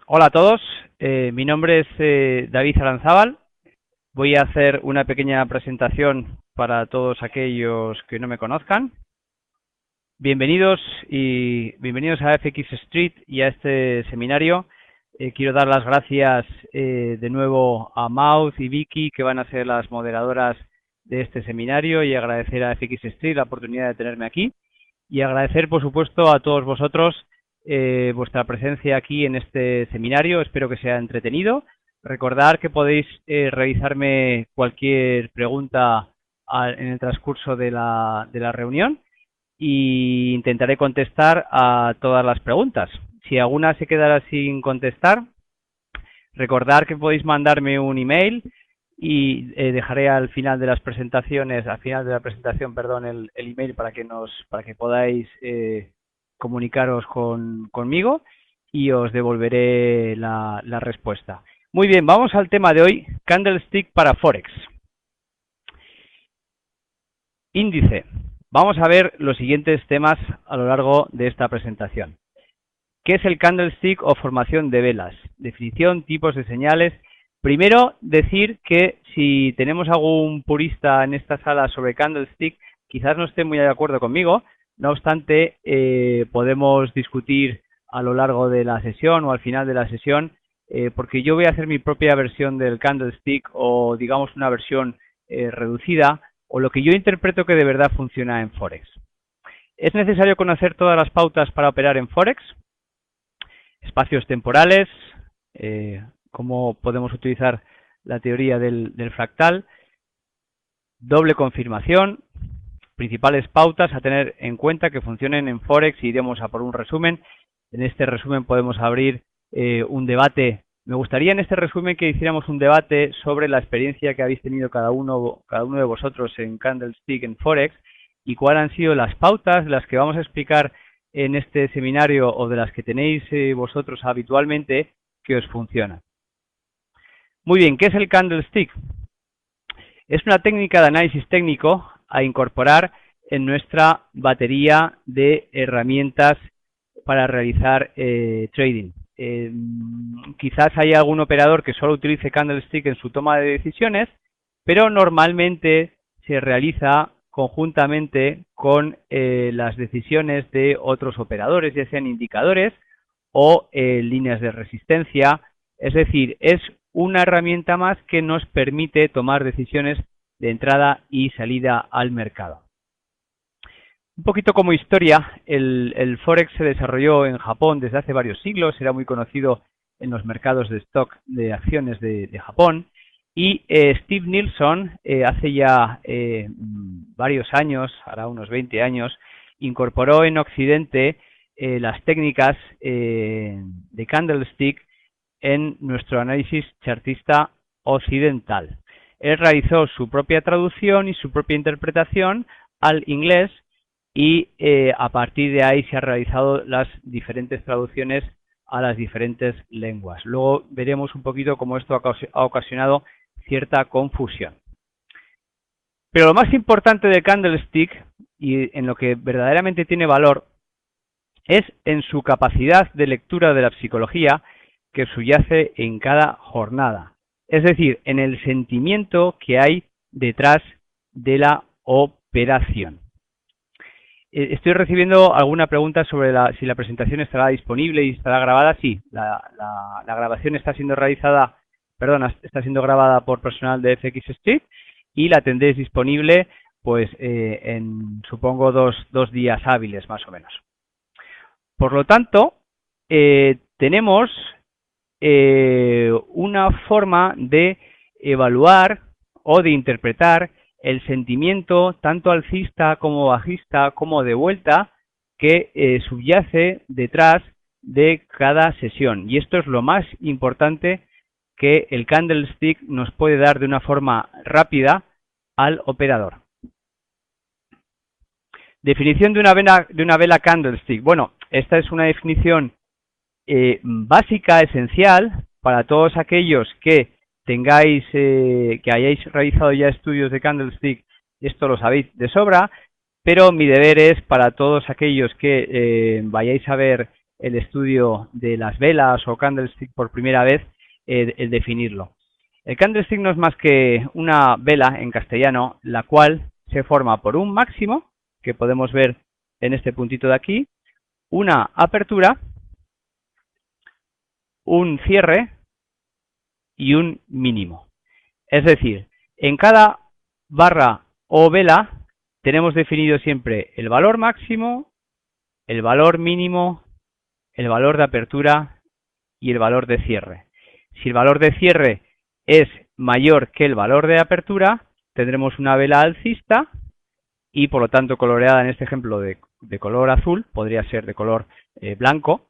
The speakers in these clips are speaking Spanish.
Hola a todos, mi nombre es David Aranzábal. Voy a hacer una pequeña presentación para todos aquellos que no me conozcan. Bienvenidos a FX Street y a este seminario. Quiero dar las gracias de nuevo a Maud y Vicky, que van a ser las moderadoras de este seminario, y agradecer a FX Street la oportunidad de tenerme aquí. Y agradecer, por supuesto, a todos vosotros vuestra presencia aquí en este seminario. Espero que sea entretenido. Recordad que podéis realizarme cualquier pregunta en el transcurso de la reunión, y intentaré contestar a todas las preguntas. Si alguna se quedara sin contestar, recordad que podéis mandarme un email y dejaré al final de las presentaciones, perdón, el email para que podáis comunicaros conmigo, y os devolveré la respuesta. Muy bien, vamos al tema de hoy: Candlestick para Forex. Índice. Vamos a ver los siguientes temas a lo largo de esta presentación. ¿Qué es el candlestick o formación de velas? Definición, tipos de señales. Primero, decir que si tenemos algún purista en esta sala sobre candlestick, quizás no esté muy de acuerdo conmigo. No obstante, podemos discutir a lo largo de la sesión o al final de la sesión, porque yo voy a hacer mi propia versión del candlestick, o digamos una versión reducida, o lo que yo interpreto que de verdad funciona en Forex. ¿Es necesario conocer todas las pautas para operar en Forex? Espacios temporales, cómo podemos utilizar la teoría del fractal, doble confirmación, principales pautas a tener en cuenta que funcionen en Forex, y iremos a por un resumen. En este resumen podemos abrir un debate. Me gustaría en este resumen que hiciéramos un debate sobre la experiencia que habéis tenido cada uno de vosotros en Candlestick en Forex, y cuáles han sido las pautas, las que vamos a explicar en este seminario o de las que tenéis vosotros habitualmente, que os funcionan. Muy bien, ¿qué es el Candlestick? Es una técnica de análisis técnico a incorporar en nuestra batería de herramientas para realizar trading. Quizás haya algún operador que solo utilice candlestick en su toma de decisiones, pero normalmente se realiza conjuntamente con las decisiones de otros operadores, ya sean indicadores o líneas de resistencia. Es decir, es una herramienta más que nos permite tomar decisiones de entrada y salida al mercado. Un poquito como historia, el Forex se desarrolló en Japón desde hace varios siglos, era muy conocido en los mercados de stock de acciones de Japón, y Steve Nielsen hace ya varios años, ahora unos 20 años, incorporó en Occidente las técnicas de candlestick en nuestro análisis chartista occidental. Él realizó su propia traducción y su propia interpretación al inglés, y a partir de ahí se han realizado las diferentes traducciones a las diferentes lenguas. Luego veremos un poquito cómo esto ha ocasionado cierta confusión. Pero lo más importante del candlestick, y en lo que verdaderamente tiene valor, es en su capacidad de lectura de la psicología que subyace en cada jornada. Es decir, en el sentimiento que hay detrás de la operación. Estoy recibiendo alguna pregunta sobre si la presentación estará disponible y estará grabada. Sí, la grabación está siendo grabada por personal de FX Street, y la tendréis disponible pues en, supongo, dos días hábiles más o menos. Por lo tanto, tenemos una forma de evaluar o de interpretar el sentimiento tanto alcista como bajista como de vuelta que subyace detrás de cada sesión. Y esto es lo más importante que el candlestick nos puede dar de una forma rápida al operador. Definición de una vela candlestick. Bueno, esta es una definición básica, esencial, para todos aquellos que que hayáis realizado ya estudios de candlestick. Esto lo sabéis de sobra, pero mi deber es para todos aquellos que vayáis a ver el estudio de las velas o candlestick por primera vez, el definirlo. El candlestick no es más que una vela en castellano, la cual se forma por un máximo, que podemos ver en este puntito de aquí, una apertura, un cierre y un mínimo. Es decir, en cada barra o vela tenemos definido siempre el valor máximo, el valor mínimo, el valor de apertura y el valor de cierre. Si el valor de cierre es mayor que el valor de apertura, tendremos una vela alcista y por lo tanto coloreada en este ejemplo de color azul, podría ser de color blanco.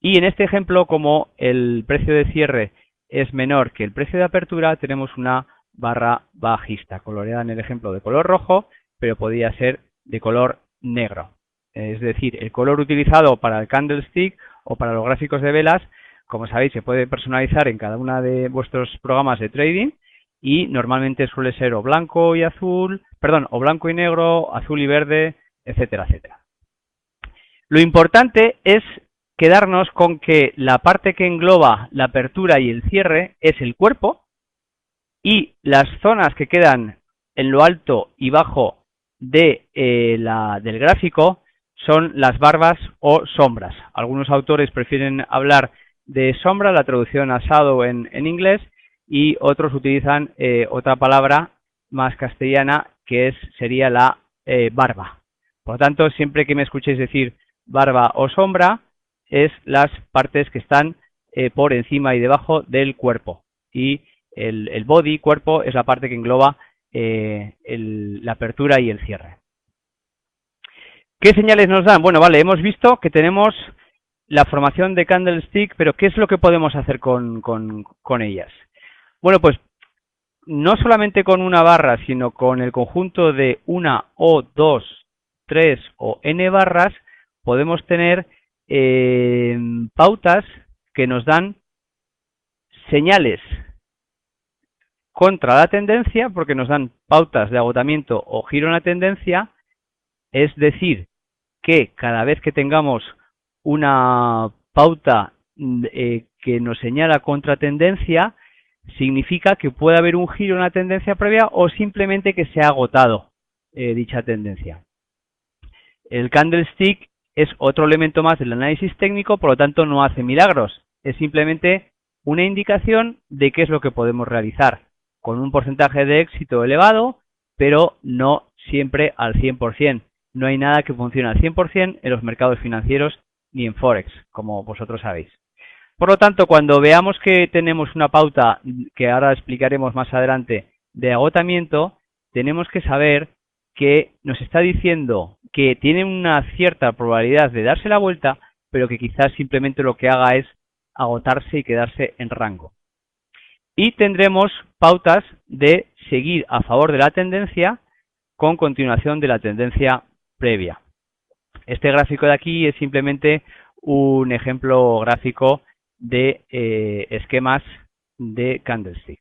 Y en este ejemplo, como el precio de cierre es menor que el precio de apertura, tenemos una barra bajista, coloreada en el ejemplo de color rojo, pero podría ser de color negro. Es decir, el color utilizado para el candlestick o para los gráficos de velas, como sabéis, se puede personalizar en cada una de vuestros programas de trading y normalmente suele ser o blanco y azul, perdón, o blanco y negro, azul y verde, etcétera, etcétera. Lo importante es quedarnos con que la parte que engloba la apertura y el cierre es el cuerpo y las zonas que quedan en lo alto y bajo de, del gráfico son las barbas o sombras. Algunos autores prefieren hablar de sombra, la traducción a shadow en inglés, y otros utilizan otra palabra más castellana que sería la barba. Por lo tanto, siempre que me escuchéis decir barba o sombra, es las partes que están por encima y debajo del cuerpo. Y el body, cuerpo, es la parte que engloba la apertura y el cierre. ¿Qué señales nos dan? Bueno, vale, hemos visto que tenemos la formación de candlestick, pero ¿qué es lo que podemos hacer con ellas? Bueno, pues no solamente con una barra, sino con el conjunto de una o dos, tres o n barras, podemos tener pautas que nos dan señales contra la tendencia, porque nos dan pautas de agotamiento o giro en la tendencia, es decir, que cada vez que tengamos una pauta que nos señala contra tendencia, significa que puede haber un giro en la tendencia previa o simplemente que se ha agotado dicha tendencia. El candlestick es otro elemento más del análisis técnico, por lo tanto no hace milagros. Es simplemente una indicación de qué es lo que podemos realizar, con un porcentaje de éxito elevado, pero no siempre al 100%. No hay nada que funcione al 100% en los mercados financieros ni en Forex, como vosotros sabéis. Por lo tanto, cuando veamos que tenemos una pauta, que ahora explicaremos más adelante, de agotamiento, tenemos que saber que nos está diciendo que tiene una cierta probabilidad de darse la vuelta, pero que quizás simplemente lo que haga es agotarse y quedarse en rango. Y tendremos pautas de seguir a favor de la tendencia con continuación de la tendencia previa. Este gráfico de aquí es simplemente un ejemplo gráfico de esquemas de candlestick.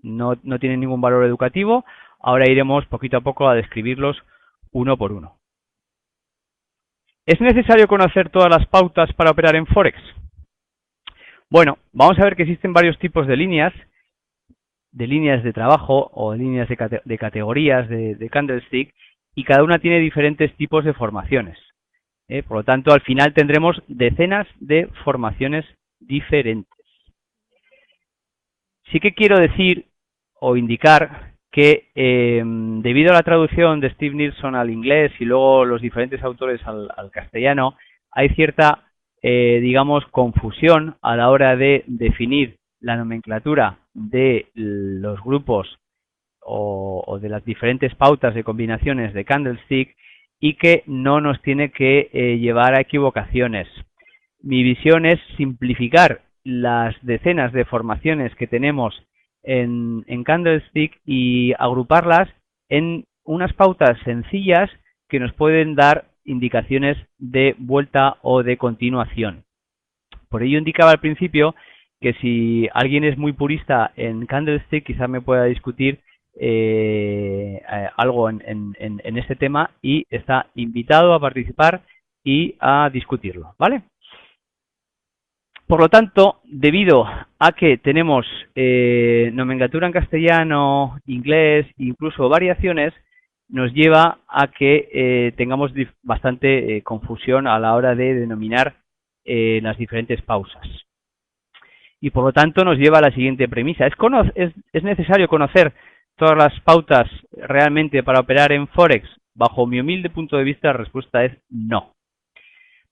No tiene ningún valor educativo. Ahora iremos poquito a poco a describirlos uno por uno. ¿Es necesario conocer todas las pautas para operar en Forex? Bueno, vamos a ver que existen varios tipos de líneas de trabajo o líneas de categorías de candlestick, y cada una tiene diferentes tipos de formaciones. Por lo tanto, al final tendremos decenas de formaciones diferentes. Sí que quiero decir o indicar que debido a la traducción de Steve Nielsen al inglés y luego los diferentes autores al castellano, hay cierta, digamos, confusión a la hora de definir la nomenclatura de los grupos o de las diferentes pautas de combinaciones de candlestick, y que no nos tiene que llevar a equivocaciones. Mi visión es simplificar las decenas de formaciones que tenemos en candlestick y agruparlas en unas pautas sencillas que nos pueden dar indicaciones de vuelta o de continuación. Por ello indicaba al principio que si alguien es muy purista en candlestick, quizás me pueda discutir algo en este tema, y está invitado a participar y a discutirlo, ¿vale? Por lo tanto, debido a que tenemos nomenclatura en castellano, inglés, incluso variaciones, nos lleva a que tengamos bastante confusión a la hora de denominar las diferentes pausas. Y por lo tanto nos lleva a la siguiente premisa. ¿Es necesario conocer todas las pautas realmente para operar en Forex? Bajo mi humilde punto de vista, la respuesta es no.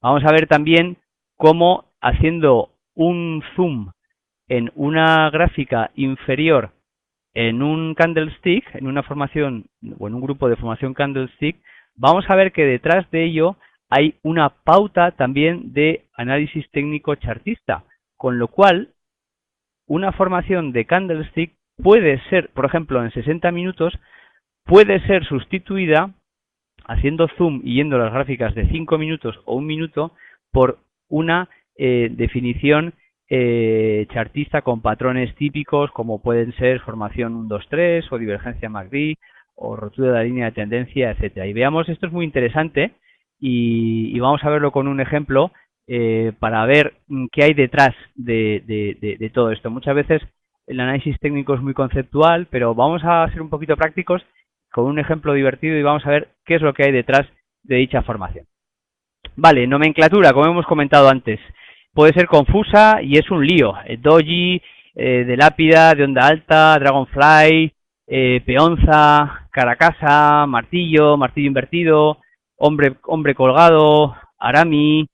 Vamos a ver también cómo, haciendo un zoom en una gráfica inferior en un candlestick, en una formación o en un grupo de formación candlestick, vamos a ver que detrás de ello hay una pauta también de análisis técnico chartista, con lo cual una formación de candlestick puede ser, por ejemplo, en 60 minutos, puede ser sustituida haciendo zoom y yendo a las gráficas de 5 minutos o 1 minuto por una definición chartista con patrones típicos como pueden ser formación 1-2-3 o divergencia MACD o rotura de la línea de tendencia, etcétera. Y veamos, esto es muy interesante y vamos a verlo con un ejemplo para ver qué hay detrás de todo esto. Muchas veces el análisis técnico es muy conceptual, pero vamos a ser un poquito prácticos con un ejemplo divertido y vamos a ver qué es lo que hay detrás de dicha formación. Vale, nomenclatura, como hemos comentado antes, puede ser confusa y es un lío. Doji, de lápida, de onda alta, dragonfly, peonza, caracasa, martillo, martillo invertido, hombre colgado, arami,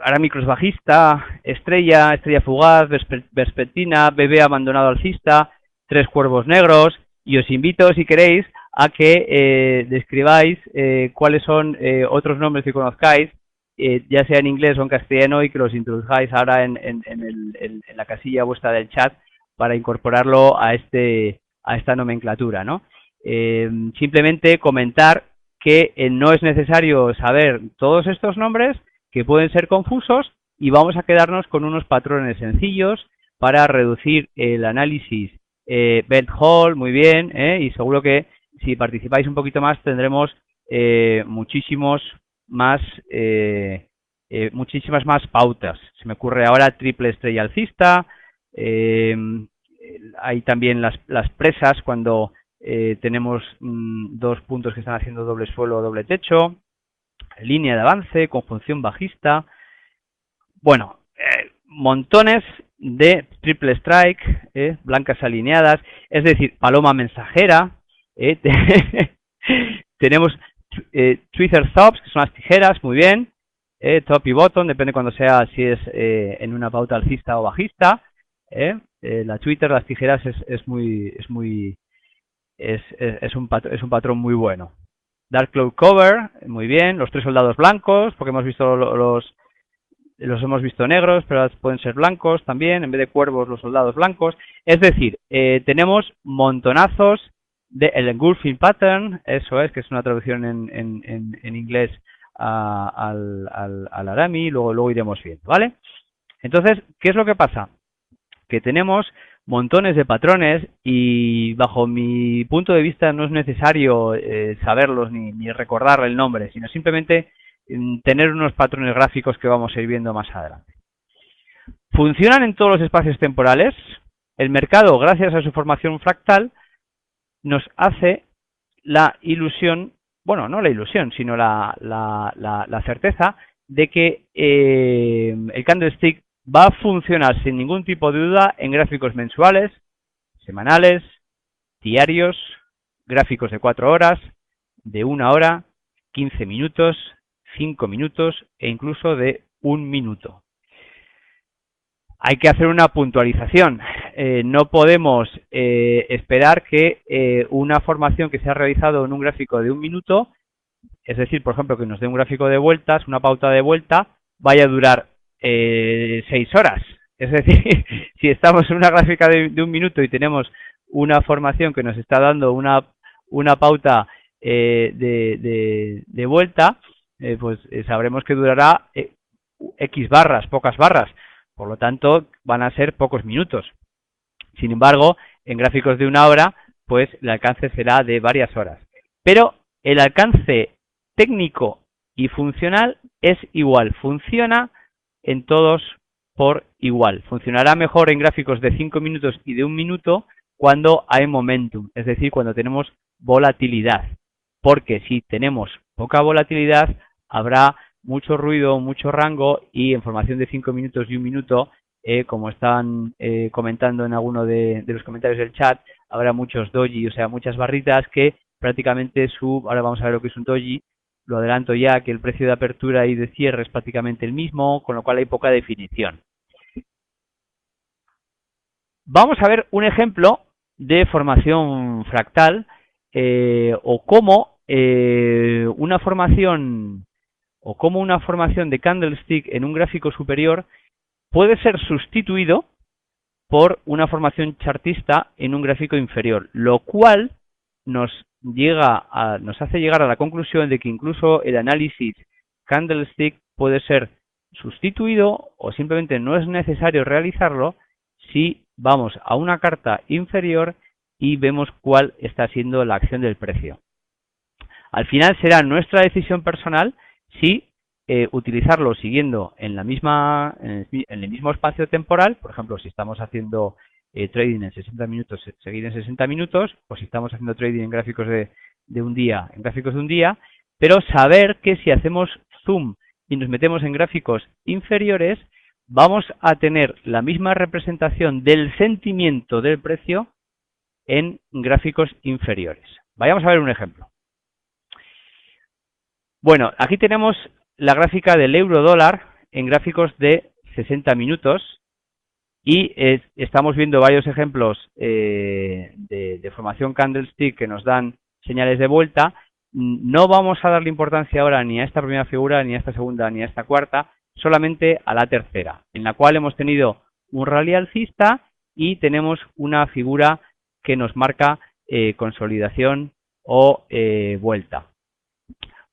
arami cross bajista, estrella, estrella fugaz, vespertina, bebé abandonado alcista, tres cuervos negros, y os invito, si queréis, a que describáis cuáles son otros nombres que conozcáis, ya sea en inglés o en castellano, y que los introduzcáis ahora en la casilla vuestra del chat para incorporarlo a esta nomenclatura, ¿no? Simplemente comentar que no es necesario saber todos estos nombres, que pueden ser confusos, y vamos a quedarnos con unos patrones sencillos para reducir el análisis belt hold, muy bien, y seguro que si participáis un poquito más tendremos muchísimas más pautas. Se me ocurre ahora triple estrella alcista, hay también las presas cuando tenemos dos puntos que están haciendo doble suelo o doble techo, línea de avance, conjunción bajista, bueno, montones de triple strike, blancas alineadas, es decir, paloma mensajera, tenemos tweezer tops, que son las tijeras, muy bien, top y bottom, depende cuando sea, si es en una pauta alcista o bajista, la tweezer, las tijeras es un patrón muy bueno. Dark Cloud Cover, muy bien, los tres soldados blancos, porque hemos visto los hemos visto negros, pero pueden ser blancos también, en vez de cuervos los soldados blancos. Es decir, tenemos montonazos de el engulfing pattern, eso es, que es una traducción en inglés al arami, luego iremos viendo, ¿vale? Entonces, ¿qué es lo que pasa? Que tenemos montones de patrones y bajo mi punto de vista no es necesario saberlos ni recordar el nombre, sino simplemente tener unos patrones gráficos que vamos a ir viendo más adelante. Funcionan en todos los espacios temporales. El mercado, gracias a su formación fractal, nos hace la ilusión, bueno, no la ilusión, sino la certeza de que el candlestick va a funcionar sin ningún tipo de duda en gráficos mensuales, semanales, diarios, gráficos de 4 horas, de 1 hora, 15 minutos, 5 minutos e incluso de 1 minuto. Hay que hacer una puntualización. No podemos esperar que una formación que se ha realizado en un gráfico de 1 minuto, es decir, por ejemplo, que nos dé un gráfico de vueltas, una pauta de vuelta, vaya a durar 6 horas. Es decir, si estamos en una gráfica de 1 minuto y tenemos una formación que nos está dando una pauta de vuelta, pues sabremos que durará X barras, pocas barras. Por lo tanto, van a ser pocos minutos. Sin embargo, en gráficos de 1 hora, pues el alcance será de varias horas. Pero el alcance técnico y funcional es igual. Funciona en todos por igual. Funcionará mejor en gráficos de 5 minutos y de 1 minuto cuando hay momentum, es decir, cuando tenemos volatilidad. Porque si tenemos poca volatilidad, habrá mucho ruido, mucho rango y en formación de 5 minutos y 1 minuto, como están comentando en alguno de los comentarios del chat, habrá muchos doji, o sea, muchas barritas que prácticamente ahora vamos a ver lo que es un doji, lo adelanto ya, que el precio de apertura y de cierre es prácticamente el mismo, con lo cual hay poca definición. Vamos a ver un ejemplo de formación fractal o cómo una formación de candlestick en un gráfico superior puede ser sustituido por una formación chartista en un gráfico inferior, lo cual nos hace llegar a la conclusión de que incluso el análisis candlestick puede ser sustituido o simplemente no es necesario realizarlo si vamos a una carta inferior y vemos cuál está siendo la acción del precio. Al final será nuestra decisión personal si utilizarlo siguiendo en el mismo espacio temporal, por ejemplo, si estamos haciendo trading en 60 minutos, seguir en 60 minutos, o si estamos haciendo trading en gráficos de un día, pero saber que si hacemos zoom y nos metemos en gráficos inferiores, vamos a tener la misma representación del sentimiento del precio en gráficos inferiores. Vayamos a ver un ejemplo. Bueno, aquí tenemos la gráfica del euro-dólar en gráficos de 60 minutos y estamos viendo varios ejemplos de formación candlestick que nos dan señales de vuelta. No vamos a darle importancia ahora ni a esta primera figura, ni a esta segunda, ni a esta cuarta, solamente a la tercera, en la cual hemos tenido un rally alcista y tenemos una figura que nos marca consolidación o vuelta.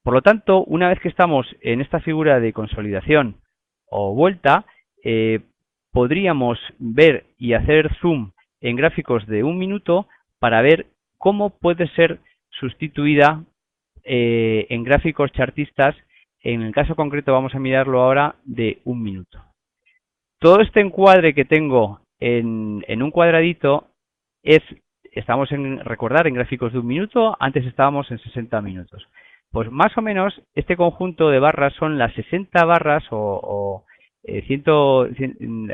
Por lo tanto, una vez que estamos en esta figura de consolidación o vuelta, podríamos ver y hacer zoom en gráficos de 1 minuto para ver cómo puede ser sustituida en gráficos chartistas. En el caso concreto vamos a mirarlo ahora de 1 minuto. Todo este encuadre que tengo en un cuadradito estamos recordar en gráficos de 1 minuto, antes estábamos en 60 minutos. Pues más o menos este conjunto de barras son las 60 barras o 100,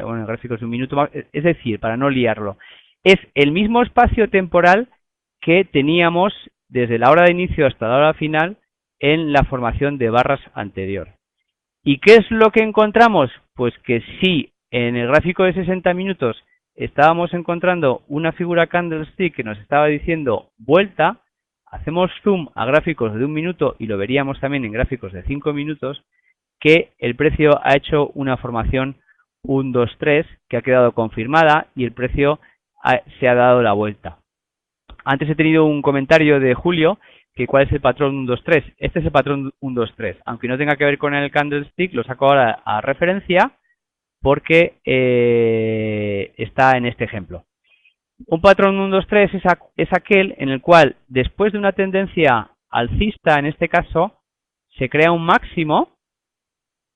bueno, gráficos de 1 minuto, es decir, para no liarlo, es el mismo espacio temporal que teníamos desde la hora de inicio hasta la hora final en la formación de barras anterior. ¿Y qué es lo que encontramos? Pues que si en el gráfico de 60 minutos estábamos encontrando una figura candlestick que nos estaba diciendo vuelta, hacemos zoom a gráficos de 1 minuto y lo veríamos también en gráficos de 5 minutos, que el precio ha hecho una formación 1, 2, 3 que ha quedado confirmada y el precio se ha dado la vuelta. Antes he tenido un comentario de Julio que cuál es el patrón 1, 2, 3. Este es el patrón 1, 2, 3. Aunque no tenga que ver con el candlestick, lo saco ahora a referencia porque está en este ejemplo. Un patrón 1, 2, 3 es aquel en el cual después de una tendencia alcista, en este caso, se crea un máximo,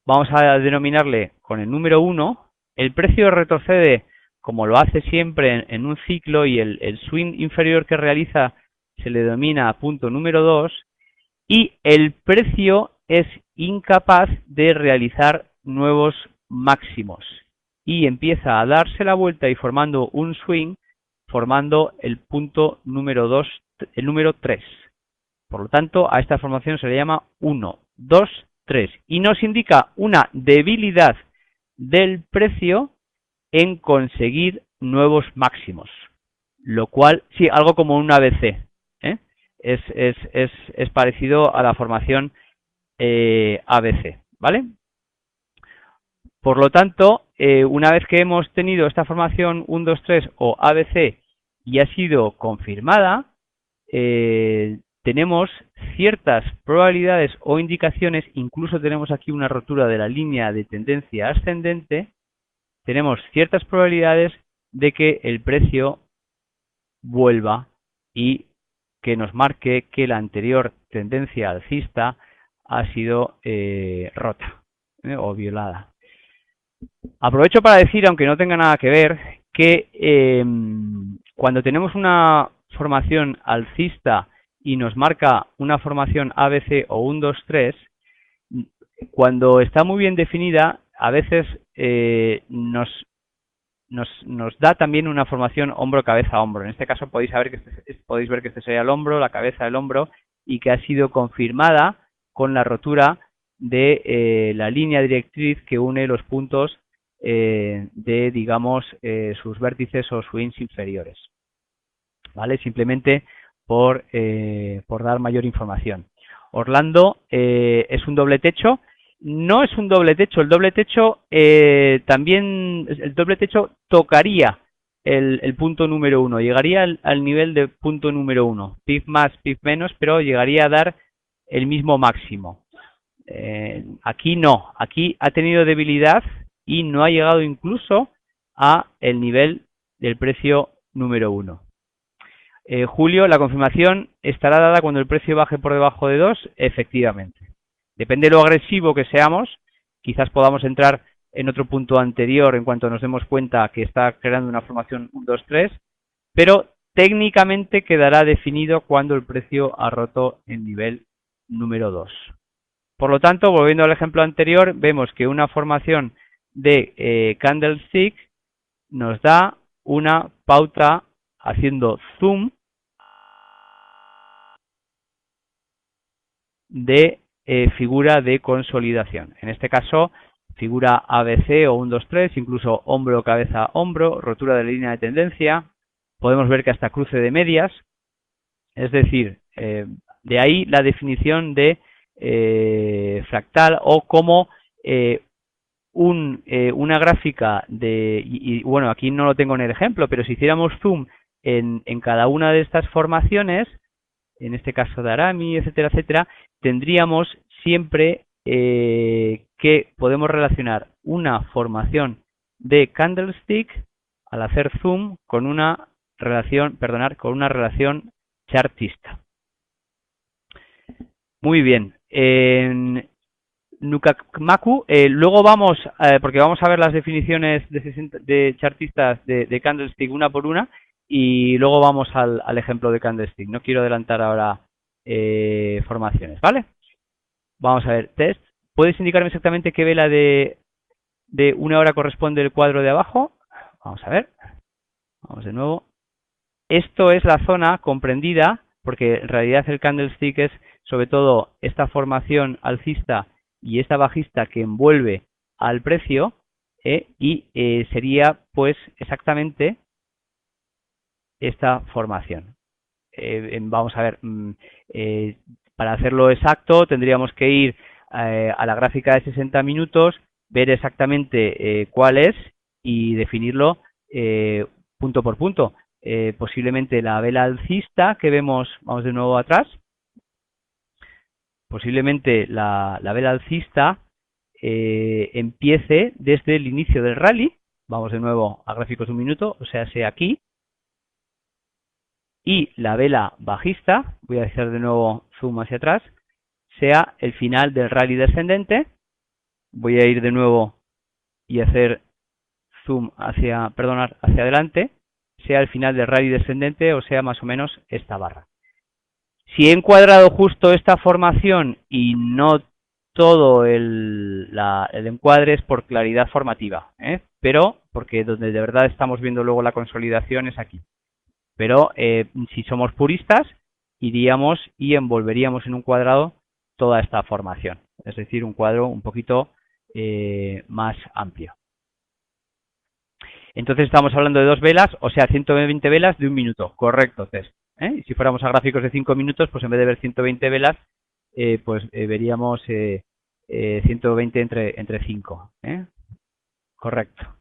vamos a denominarle con el número 1, el precio retrocede como lo hace siempre en un ciclo y el swing inferior que realiza se le denomina punto número 2 y el precio es incapaz de realizar nuevos máximos y empieza a darse la vuelta y formando un swing, formando el punto número 2, el número 3. Por lo tanto, a esta formación se le llama 1, 2, 3 y nos indica una debilidad del precio en conseguir nuevos máximos, lo cual, sí, algo como un ABC, es parecido a la formación ABC, ¿vale? Por lo tanto, una vez que hemos tenido esta formación 1, 2, 3 o ABC y ha sido confirmada, tenemos ciertas probabilidades o indicaciones, incluso tenemos aquí una rotura de la línea de tendencia ascendente, tenemos ciertas probabilidades de que el precio vuelva y que nos marque que la anterior tendencia alcista ha sido rota o violada. Aprovecho para decir, aunque no tenga nada que ver, que cuando tenemos una formación alcista y nos marca una formación ABC o 1, 2, 3, cuando está muy bien definida, a veces nos da también una formación hombro, cabeza, hombro. En este caso podéis ver que este sería el hombro, la cabeza, el hombro, y que ha sido confirmada con la rotura de la línea directriz que une los puntos de, digamos, sus vértices o swings inferiores. ¿Vale? Simplemente por dar mayor información. Orlando es un doble techo. No es un doble techo. El doble techo también, el doble techo tocaría el punto número 1. Llegaría al nivel de punto número 1. Pip más, pip menos, pero llegaría a dar el mismo máximo. Aquí no. Aquí ha tenido debilidad y no ha llegado incluso a el nivel del precio número 1. Julio, la confirmación estará dada cuando el precio baje por debajo de 2, efectivamente. Depende de lo agresivo que seamos, quizás podamos entrar en otro punto anterior en cuanto nos demos cuenta que está creando una formación 1, 2, 3, pero técnicamente quedará definido cuando el precio ha roto el nivel número 2. Por lo tanto, volviendo al ejemplo anterior, vemos que una formación de candlestick nos da una pauta haciendo zoom de figura de consolidación. En este caso, figura ABC o 1, 2, 3, incluso hombro, cabeza, hombro, rotura de la línea de tendencia. Podemos ver que hasta cruce de medias. Es decir, de ahí la definición de fractal o como una gráfica de... Y bueno, aquí no lo tengo en el ejemplo, pero si hiciéramos zoom en cada una de estas formaciones, en este caso de Arami, etcétera, etcétera, tendríamos siempre que podemos relacionar una formación de candlestick al hacer zoom con una relación, chartista. Muy bien. En Nukakmaku, luego vamos, porque vamos a ver las definiciones de chartistas de candlestick una por una, y luego vamos al ejemplo de candlestick. No quiero adelantar ahora formaciones, ¿vale? Vamos a ver, test. ¿Puedes indicarme exactamente qué vela de 1 hora corresponde el cuadro de abajo? Vamos a ver. Vamos de nuevo. Esto es la zona comprendida, porque en realidad el candlestick es sobre todo esta formación alcista y esta bajista que envuelve al precio, y sería pues exactamente esta formación. Vamos a ver, para hacerlo exacto tendríamos que ir a la gráfica de 60 minutos, ver exactamente cuál es y definirlo punto por punto. Posiblemente la vela alcista que vemos, vamos de nuevo atrás, posiblemente la vela alcista empiece desde el inicio del rally, vamos de nuevo a gráficos de un minuto, o sea, aquí, y la vela bajista, voy a hacer de nuevo zoom hacia atrás, sea el final del rally descendente. Voy a ir de nuevo y hacer zoom hacia adelante, sea el final del rally descendente o sea más o menos esta barra. Si he encuadrado justo esta formación y no todo el encuadre es por claridad formativa, pero porque donde de verdad estamos viendo luego la consolidación es aquí. Pero si somos puristas, iríamos y envolveríamos en un cuadrado toda esta formación. Es decir, un cuadro un poquito más amplio. Entonces estamos hablando de 2 velas, o sea, 120 velas de 1 minuto. Correcto, test. Y si fuéramos a gráficos de 5 minutos, pues en vez de ver 120 velas, pues veríamos 120 entre 5. Correcto.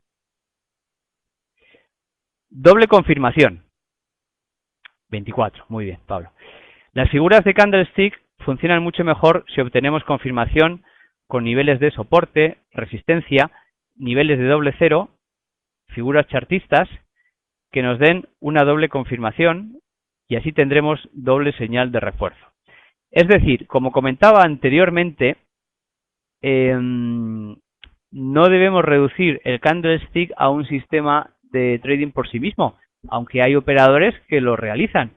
Doble confirmación. 24, muy bien, Pablo. Las figuras de candlestick funcionan mucho mejor si obtenemos confirmación con niveles de soporte, resistencia, niveles de doble cero, figuras chartistas que nos den una doble confirmación y así tendremos doble señal de refuerzo. Es decir, como comentaba anteriormente, no debemos reducir el candlestick a un sistema de trading por sí mismo, aunque hay operadores que lo realizan.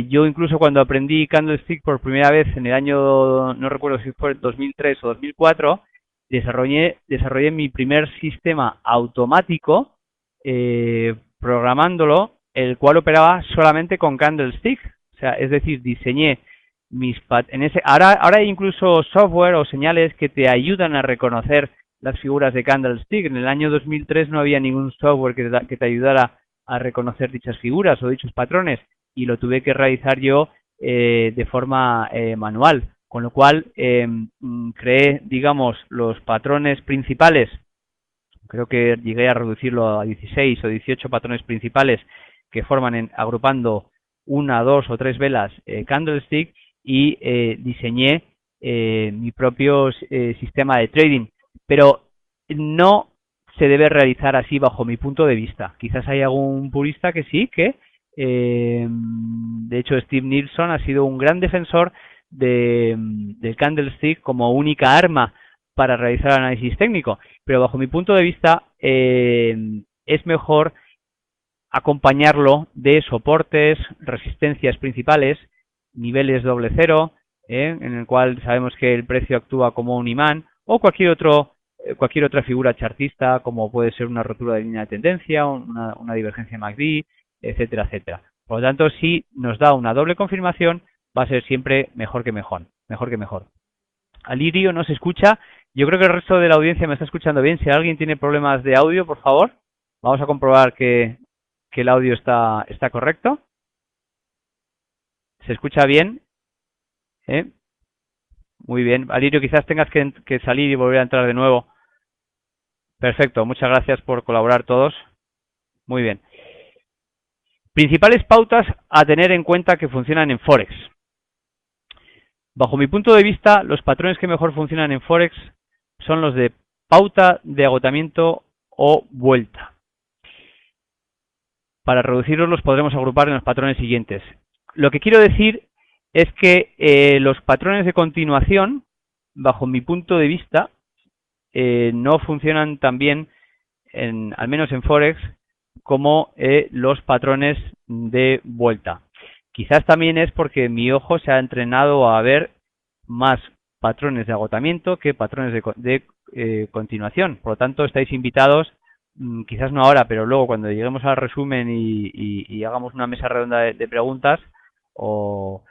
Yo incluso cuando aprendí candlestick por primera vez en el año, no recuerdo si fue 2003 o 2004, desarrollé mi primer sistema automático programándolo, el cual operaba solamente con candlestick. O sea, es decir, diseñé ahora hay incluso software o señales que te ayudan a reconocer las figuras de candlestick. En el año 2003 no había ningún software que te ayudara a reconocer dichas figuras o dichos patrones, y lo tuve que realizar yo de forma manual, con lo cual creé, digamos, los patrones principales. Creo que llegué a reducirlo a 16 o 18 patrones principales que forman agrupando una, dos o tres velas candlestick, y diseñé mi propio sistema de trading, pero no se debe realizar así bajo mi punto de vista. Quizás hay algún purista que sí, que de hecho Steve Nielsen ha sido un gran defensor del candlestick como única arma para realizar análisis técnico, pero bajo mi punto de vista es mejor acompañarlo de soportes, resistencias principales, niveles doble cero, en el cual sabemos que el precio actúa como un imán, o cualquier otra figura chartista, como puede ser una rotura de línea de tendencia, una divergencia MACD, etcétera, etcétera. Por lo tanto, si nos da una doble confirmación, va a ser siempre mejor que mejor. Alirio no se escucha. Yo creo que el resto de la audiencia me está escuchando bien. Si alguien tiene problemas de audio, por favor, vamos a comprobar que el audio está correcto. ¿Se escucha bien? Muy bien. Alirio, quizás tengas que salir y volver a entrar de nuevo. Perfecto. Muchas gracias por colaborar todos. Muy bien. Principales pautas a tener en cuenta que funcionan en Forex. Bajo mi punto de vista, los patrones que mejor funcionan en Forex son los de pauta de agotamiento o vuelta. Para reducirlos los podremos agrupar en los patrones siguientes. Lo que quiero decir es que los patrones de continuación, bajo mi punto de vista, no funcionan tan bien, al menos en Forex, como los patrones de vuelta. Quizás también es porque mi ojo se ha entrenado a ver más patrones de agotamiento que patrones de continuación. Por lo tanto, estáis invitados, quizás no ahora, pero luego cuando lleguemos al resumen y hagamos una mesa redonda de preguntas o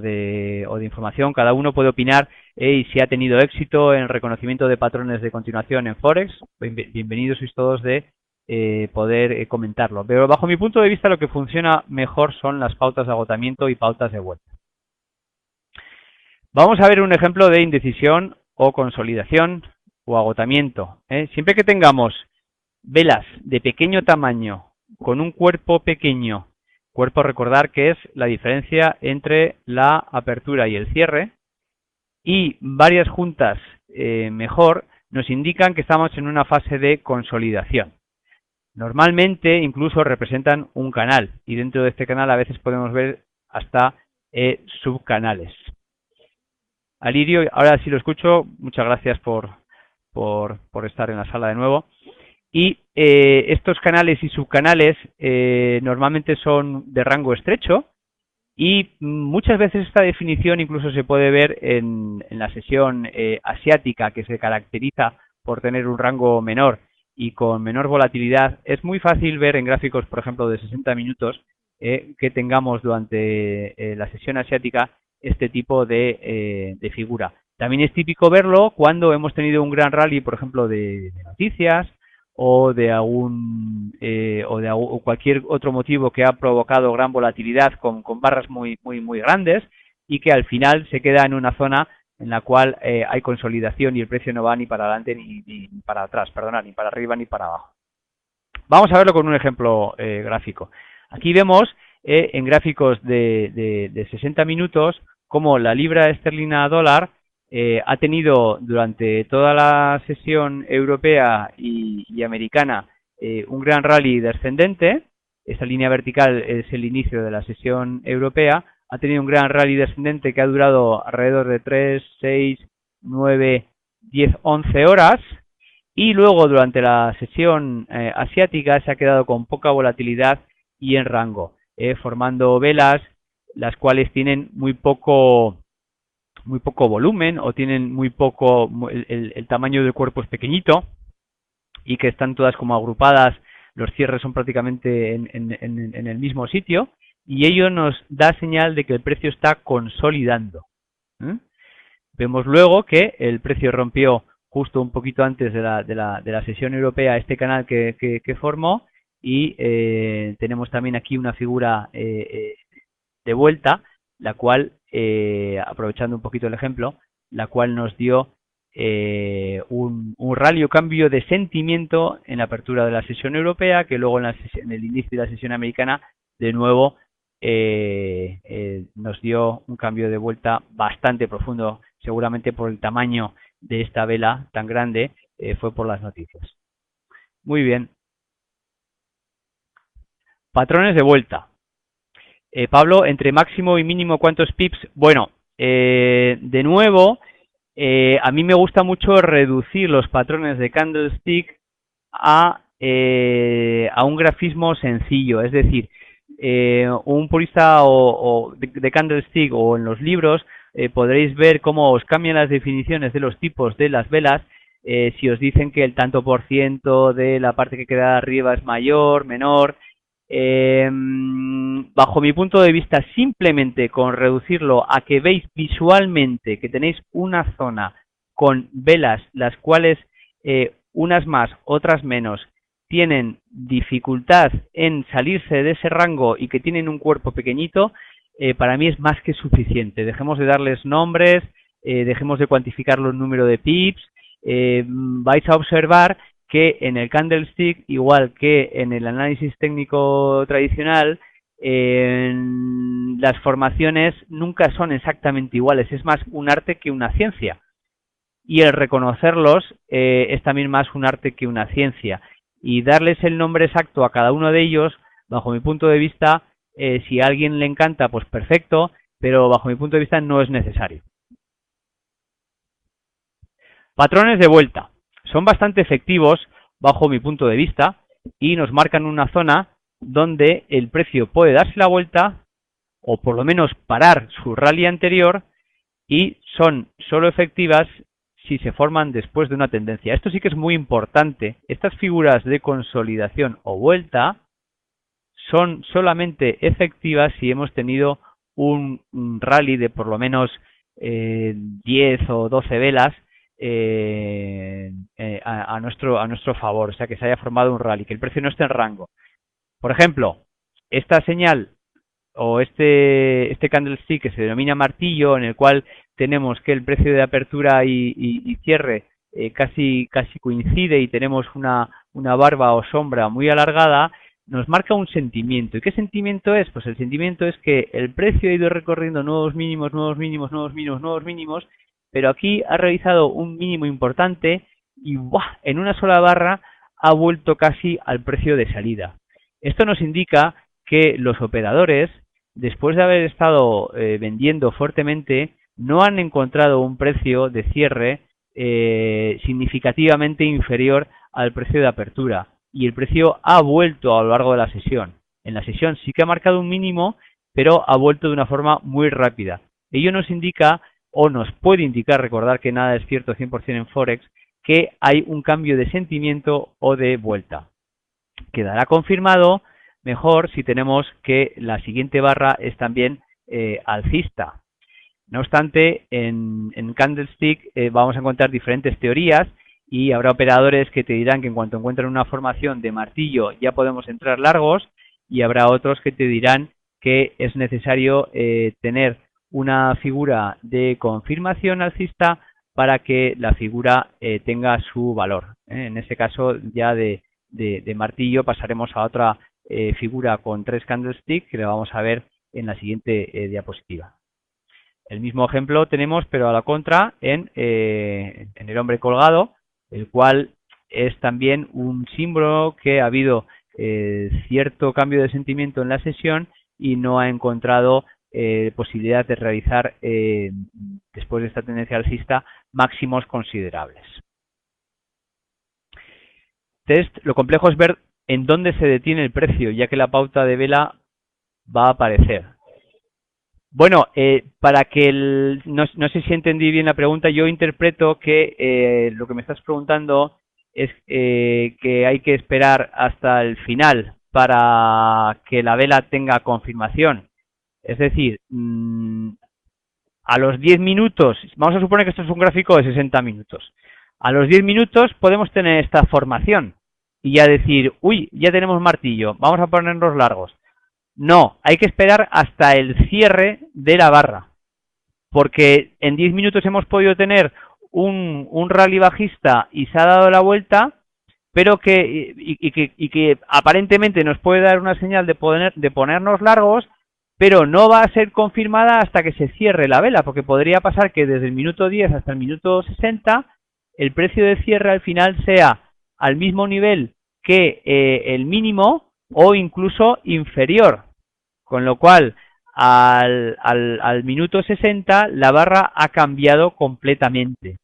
de información, cada uno puede opinar y si ha tenido éxito en el reconocimiento de patrones de continuación en Forex. Bienvenidos sois todos de poder comentarlo. Pero bajo mi punto de vista lo que funciona mejor son las pautas de agotamiento y pautas de vuelta. Vamos a ver un ejemplo de indecisión o consolidación o agotamiento. Siempre que tengamos velas de pequeño tamaño con un cuerpo pequeño, cuerpo, recordar que es la diferencia entre la apertura y el cierre, y varias juntas mejor, nos indican que estamos en una fase de consolidación. Normalmente incluso representan un canal, y dentro de este canal a veces podemos ver hasta subcanales. Alirio, ahora sí lo escucho. Muchas gracias por estar en la sala de nuevo. Y estos canales y subcanales normalmente son de rango estrecho, y muchas veces esta definición incluso se puede ver en la sesión asiática, que se caracteriza por tener un rango menor y con menor volatilidad. Es muy fácil ver en gráficos, por ejemplo, de 60 minutos que tengamos durante la sesión asiática este tipo de figura. También es típico verlo cuando hemos tenido un gran rally, por ejemplo, de noticias o de cualquier otro motivo que ha provocado gran volatilidad con barras muy grandes, y que al final se queda en una zona en la cual hay consolidación y el precio no va ni para adelante ni para atrás, ni para arriba ni para abajo. Vamos a verlo con un ejemplo gráfico. Aquí vemos en gráficos de 60 minutos cómo la libra esterlina dólar ha tenido durante toda la sesión europea y americana un gran rally descendente. Esta línea vertical es el inicio de la sesión europea. Ha tenido un gran rally descendente que ha durado alrededor de 3, 6, 9, 10, 11 horas. y luego durante la sesión asiática se ha quedado con poca volatilidad y en rango, formando velas las cuales tienen muy poco volumen o tienen muy poco, el tamaño del cuerpo es pequeñito y que están todas como agrupadas, los cierres son prácticamente en el mismo sitio y ello nos da señal de que el precio está consolidando. Vemos luego que el precio rompió justo un poquito antes de la sesión europea este canal que formó y tenemos también aquí una figura de vuelta, la cual, aprovechando un poquito el ejemplo, la cual nos dio un rally o cambio de sentimiento en la apertura de la sesión europea, que luego en el inicio de la sesión americana, de nuevo, nos dio un cambio de vuelta bastante profundo, seguramente por el tamaño de esta vela tan grande, fue por las noticias. Muy bien. Patrones de vuelta. Pablo, entre máximo y mínimo, ¿cuántos pips? Bueno, de nuevo, a mí me gusta mucho reducir los patrones de candlestick a un grafismo sencillo. Es decir, un purista de candlestick o en los libros podréis ver cómo os cambian las definiciones de los tipos de las velas. Si os dicen que el tanto por ciento de la parte que queda arriba es mayor, menor. Bajo mi punto de vista, simplemente con reducirlo a que veis visualmente que tenéis una zona con velas, las cuales unas más, otras menos, tienen dificultad en salirse de ese rango y que tienen un cuerpo pequeñito, para mí es más que suficiente. Dejemos de darles nombres, dejemos de cuantificar los números de pips, vais a observar que en el candlestick, igual que en el análisis técnico tradicional, las formaciones nunca son exactamente iguales, es más un arte que una ciencia. Y el reconocerlos es también más un arte que una ciencia. Y darles el nombre exacto a cada uno de ellos, bajo mi punto de vista, si a alguien le encanta, pues perfecto, pero bajo mi punto de vista no es necesario. Patrones de vuelta. Son bastante efectivos bajo mi punto de vista y nos marcan una zona donde el precio puede darse la vuelta o por lo menos parar su rally anterior y son solo efectivas si se forman después de una tendencia. Esto sí que es muy importante. Estas figuras de consolidación o vuelta son solamente efectivas si hemos tenido un rally de por lo menos 10 o 12 velas a nuestro favor, o sea que se haya formado un rally, que el precio no esté en rango. Por ejemplo, esta señal o este candlestick que se denomina martillo, en el cual tenemos que el precio de apertura y cierre casi coincide y tenemos una barba o sombra muy alargada, nos marca un sentimiento. ¿Y qué sentimiento es? Pues el sentimiento es que el precio ha ido recorriendo nuevos mínimos, nuevos mínimos, nuevos mínimos, nuevos mínimos, pero aquí ha realizado un mínimo importante y ¡buah!, en una sola barra ha vuelto casi al precio de salida. Esto nos indica que los operadores, después de haber estado vendiendo fuertemente, no han encontrado un precio de cierre significativamente inferior al precio de apertura y el precio ha vuelto a lo largo de la sesión. En la sesión sí que ha marcado un mínimo, pero ha vuelto de una forma muy rápida. Ello nos indica o nos puede indicar, recordar que nada es cierto 100% en Forex, que hay un cambio de sentimiento o de vuelta. Quedará confirmado mejor si tenemos que la siguiente barra es también alcista. No obstante, en Candlestick vamos a encontrar diferentes teorías y habrá operadores que te dirán que en cuanto encuentran una formación de martillo ya podemos entrar largos y habrá otros que te dirán que es necesario tener una figura de confirmación alcista para que la figura tenga su valor. En este caso ya de martillo pasaremos a otra figura con 3 candlesticks que la vamos a ver en la siguiente diapositiva. El mismo ejemplo tenemos, pero a la contra, en el hombre colgado, el cual es también un símbolo que ha habido cierto cambio de sentimiento en la sesión y no ha encontrado posibilidad de realizar, después de esta tendencia alcista, máximos considerables. test, lo complejo es ver en dónde se detiene el precio, ya que la pauta de vela va a aparecer. Bueno, para que no sé si entendí bien la pregunta, yo interpreto que lo que me estás preguntando es que hay que esperar hasta el final para que la vela tenga confirmación. Es decir, a los 10 minutos, vamos a suponer que esto es un gráfico de 60 minutos, a los 10 minutos podemos tener esta formación y ya decir, uy, ya tenemos martillo, vamos a ponernos largos. No, hay que esperar hasta el cierre de la barra, porque en 10 minutos hemos podido tener un rally bajista y se ha dado la vuelta, pero que aparentemente nos puede dar una señal de ponernos largos, pero no va a ser confirmada hasta que se cierre la vela, porque podría pasar que desde el minuto 10 hasta el minuto 60 el precio de cierre al final sea al mismo nivel que el mínimo o incluso inferior, con lo cual al minuto 60 la barra ha cambiado completamente.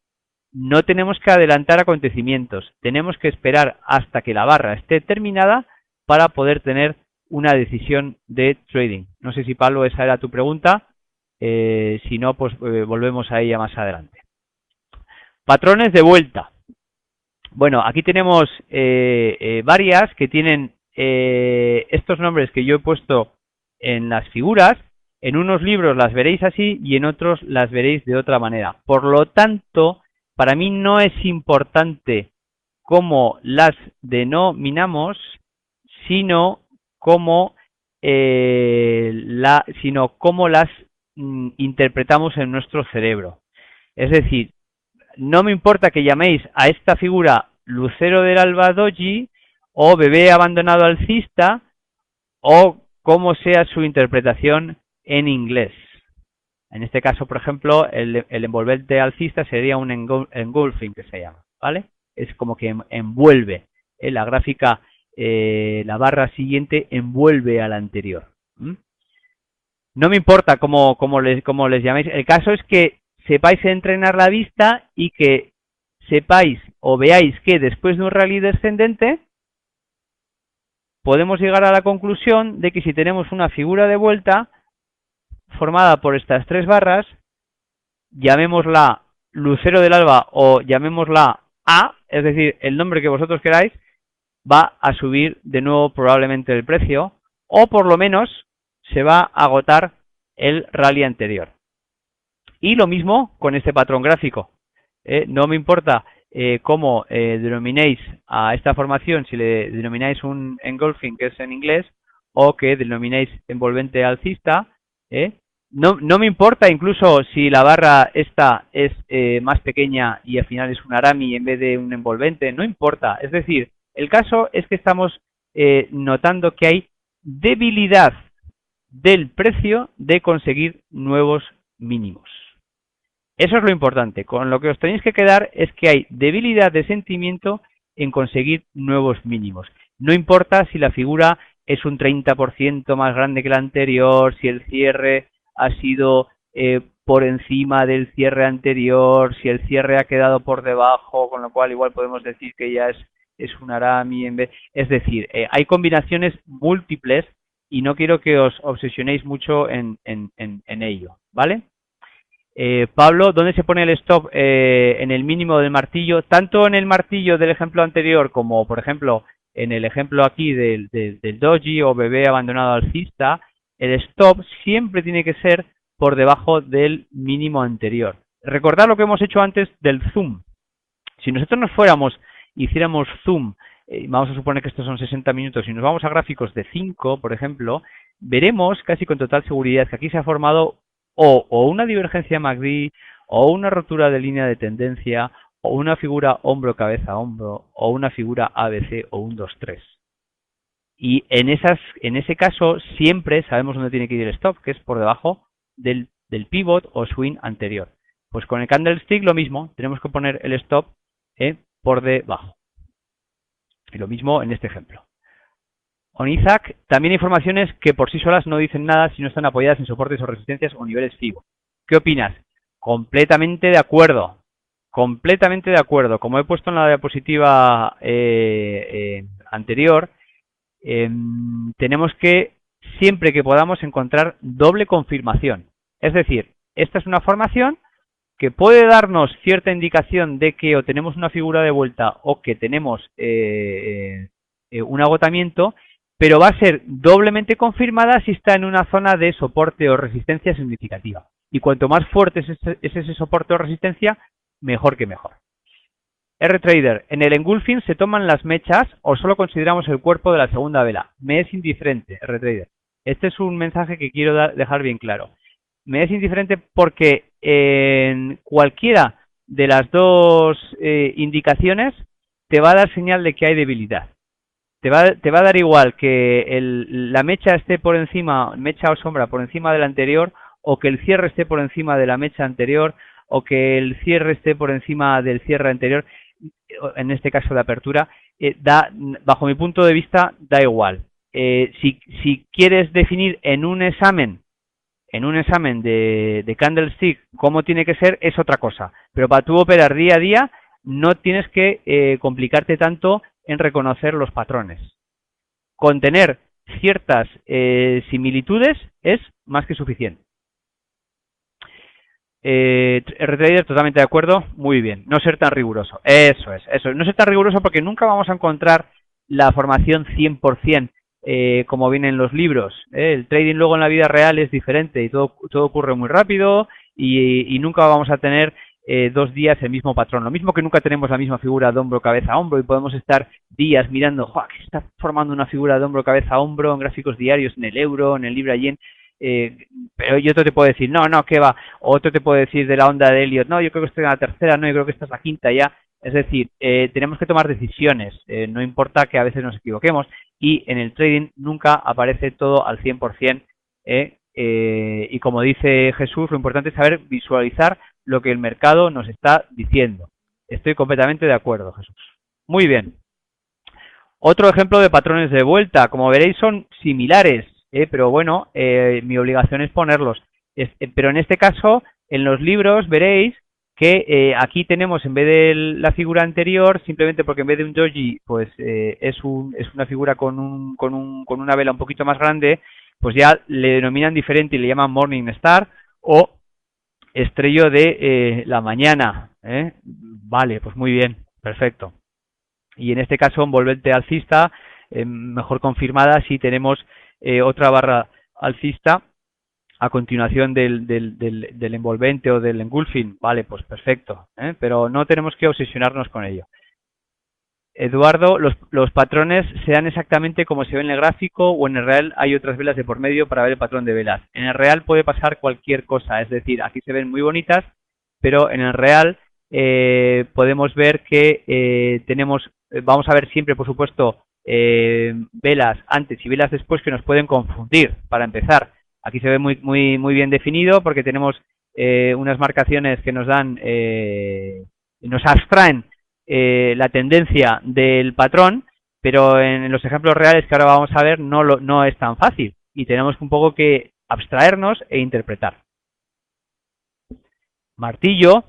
No tenemos que adelantar acontecimientos, tenemos que esperar hasta que la barra esté terminada para poder tener una decisión de trading. No sé si, Pablo, esa era tu pregunta, si no, pues volvemos a ella más adelante. Patrones de vuelta. Bueno, aquí tenemos varias que tienen estos nombres que yo he puesto en las figuras. En unos libros las veréis así y en otros las veréis de otra manera. Por lo tanto, para mí no es importante cómo las denominamos, sino cómo las interpretamos en nuestro cerebro. Es decir, no me importa que llaméis a esta figura lucero del alba doji o bebé abandonado alcista o como sea su interpretación en inglés. En este caso, por ejemplo, el envolvente alcista sería un engulfing, que se llama, ¿vale? Es como que envuelve, la gráfica, la barra siguiente envuelve a la anterior. No me importa cómo les llaméis, el caso es que sepáis entrenar la vista y que sepáis o veáis que después de un rally descendente podemos llegar a la conclusión de que si tenemos una figura de vuelta formada por estas tres barras, llamémosla lucero del alba o llamémosla A, es decir, el nombre que vosotros queráis, va a subir de nuevo probablemente el precio, o por lo menos se va a agotar el rally anterior. Y lo mismo con este patrón gráfico. No me importa cómo denominéis a esta formación, si le denomináis un engulfing, que es en inglés, o que denominéis envolvente alcista. No me importa incluso si la barra esta es más pequeña y al final es un arami en vez de un envolvente, no importa. Es decir, el caso es que estamos notando que hay debilidad del precio de conseguir nuevos mínimos. Eso es lo importante. Con lo que os tenéis que quedar es que hay debilidad de sentimiento en conseguir nuevos mínimos. No importa si la figura es un 30% más grande que la anterior, si el cierre ha sido por encima del cierre anterior, si el cierre ha quedado por debajo, con lo cual igual podemos decir que ya es un arami en vez. Es decir, hay combinaciones múltiples y no quiero que os obsesionéis mucho en ello, ¿vale? Pablo, ¿dónde se pone el stop en el mínimo del martillo? Tanto en el martillo del ejemplo anterior como, por ejemplo, en el ejemplo aquí del doji o bebé abandonado alcista, el stop siempre tiene que ser por debajo del mínimo anterior. Recordad lo que hemos hecho antes del zoom. Si nosotros nos fuéramos, hiciéramos zoom, vamos a suponer que estos son 60 minutos, y nos vamos a gráficos de 5, por ejemplo, veremos casi con total seguridad que aquí se ha formado o una divergencia MACD, o una rotura de línea de tendencia, o una figura hombro-cabeza-hombro, o una figura ABC o un 2-3. Y en ese caso siempre sabemos dónde tiene que ir el stop, que es por debajo del pivot o swing anterior. Pues con el candlestick lo mismo, tenemos que poner el stop por debajo. Y lo mismo en este ejemplo. ONIZAC, también informaciones que por sí solas no dicen nada si no están apoyadas en soportes o resistencias o niveles FIBO. ¿Qué opinas? Completamente de acuerdo. completamente de acuerdo. Como he puesto en la diapositiva anterior, tenemos que, siempre que podamos, encontrar doble confirmación. Es decir, esta es una formación que puede darnos cierta indicación de que o tenemos una figura de vuelta o que tenemos un agotamiento, pero va a ser doblemente confirmada si está en una zona de soporte o resistencia significativa. Y cuanto más fuerte es ese soporte o resistencia, mejor que mejor. RTrader, en el engulfing se toman las mechas o solo consideramos el cuerpo de la segunda vela. Me es indiferente, RTrader. Este es un mensaje que quiero dejar bien claro. Me es indiferente porque en cualquiera de las dos indicaciones te va a dar señal de que hay debilidad. Te va a dar igual que la mecha esté por encima, mecha o sombra por encima de la anterior, o que el cierre esté por encima de la mecha anterior, o que el cierre esté por encima del cierre anterior, en este caso de apertura, bajo mi punto de vista, da igual. Si quieres definir en un examen de candlestick cómo tiene que ser, es otra cosa. Pero para tú operar día a día, no tienes que complicarte tanto en reconocer los patrones. Con tener ciertas similitudes es más que suficiente. RTrader, totalmente de acuerdo, muy bien, no ser tan riguroso, eso es, no ser tan riguroso porque nunca vamos a encontrar la formación 100% como viene en los libros. El trading luego en la vida real es diferente y todo ocurre muy rápido y nunca vamos a tener 2 días el mismo patrón, lo mismo que nunca tenemos la misma figura de hombro, cabeza, hombro y podemos estar días mirando, que se está formando una figura de hombro, cabeza, hombro en gráficos diarios, en el euro, en el libra yen. Pero yo otro te puedo decir, no, ¿qué va? Otro te puede decir de la onda de Elliot, no, yo creo que estoy en la tercera, no, yo creo que esta es la quinta ya. Es decir, tenemos que tomar decisiones, no importa que a veces nos equivoquemos y en el trading nunca aparece todo al 100%. Y como dice Jesús, lo importante es saber visualizar lo que el mercado nos está diciendo. Estoy completamente de acuerdo, Jesús. Muy bien. Otro ejemplo de patrones de vuelta, como veréis son similares. Pero bueno, mi obligación es ponerlos. Pero en este caso, en los libros veréis que aquí tenemos, en vez de la figura anterior, simplemente porque en vez de un doji, pues es una figura con una vela un poquito más grande, pues ya le denominan diferente y le llaman Morning Star o estrello de la mañana. Vale, pues muy bien, perfecto. Y en este caso, envolvente alcista, mejor confirmada si tenemos otra barra alcista a continuación del envolvente o del engulfing. Vale, pues perfecto, pero no tenemos que obsesionarnos con ello. Eduardo, los patrones se dan exactamente como se ve en el gráfico o en el real hay otras velas de por medio para ver el patrón de velas. En el real puede pasar cualquier cosa, es decir, aquí se ven muy bonitas, pero en el real podemos ver que vamos a ver siempre, por supuesto, velas antes y velas después que nos pueden confundir. Para empezar, aquí se ve muy bien definido porque tenemos unas marcaciones que nos dan, nos abstraen la tendencia del patrón, pero en los ejemplos reales que ahora vamos a ver no es tan fácil y tenemos un poco que abstraernos e interpretar. Martillo,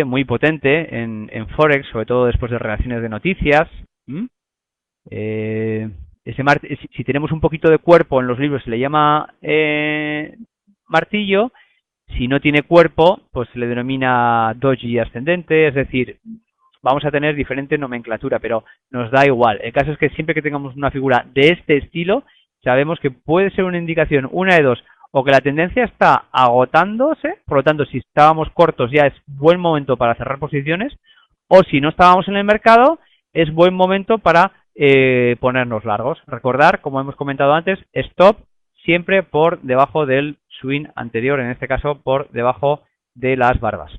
muy potente en Forex, sobre todo después de relaciones de noticias. Si tenemos un poquito de cuerpo en los libros se le llama martillo. Si no tiene cuerpo, pues se le denomina doji ascendente, es decir, vamos a tener diferente nomenclatura, pero nos da igual. El caso es que siempre que tengamos una figura de este estilo, sabemos que puede ser una indicación, una de dos, o que la tendencia está agotándose, por lo tanto, si estábamos cortos ya es buen momento para cerrar posiciones, o si no estábamos en el mercado, es buen momento para ponernos largos. Recordar, como hemos comentado antes, stop siempre por debajo del swing anterior, en este caso por debajo de las barbas.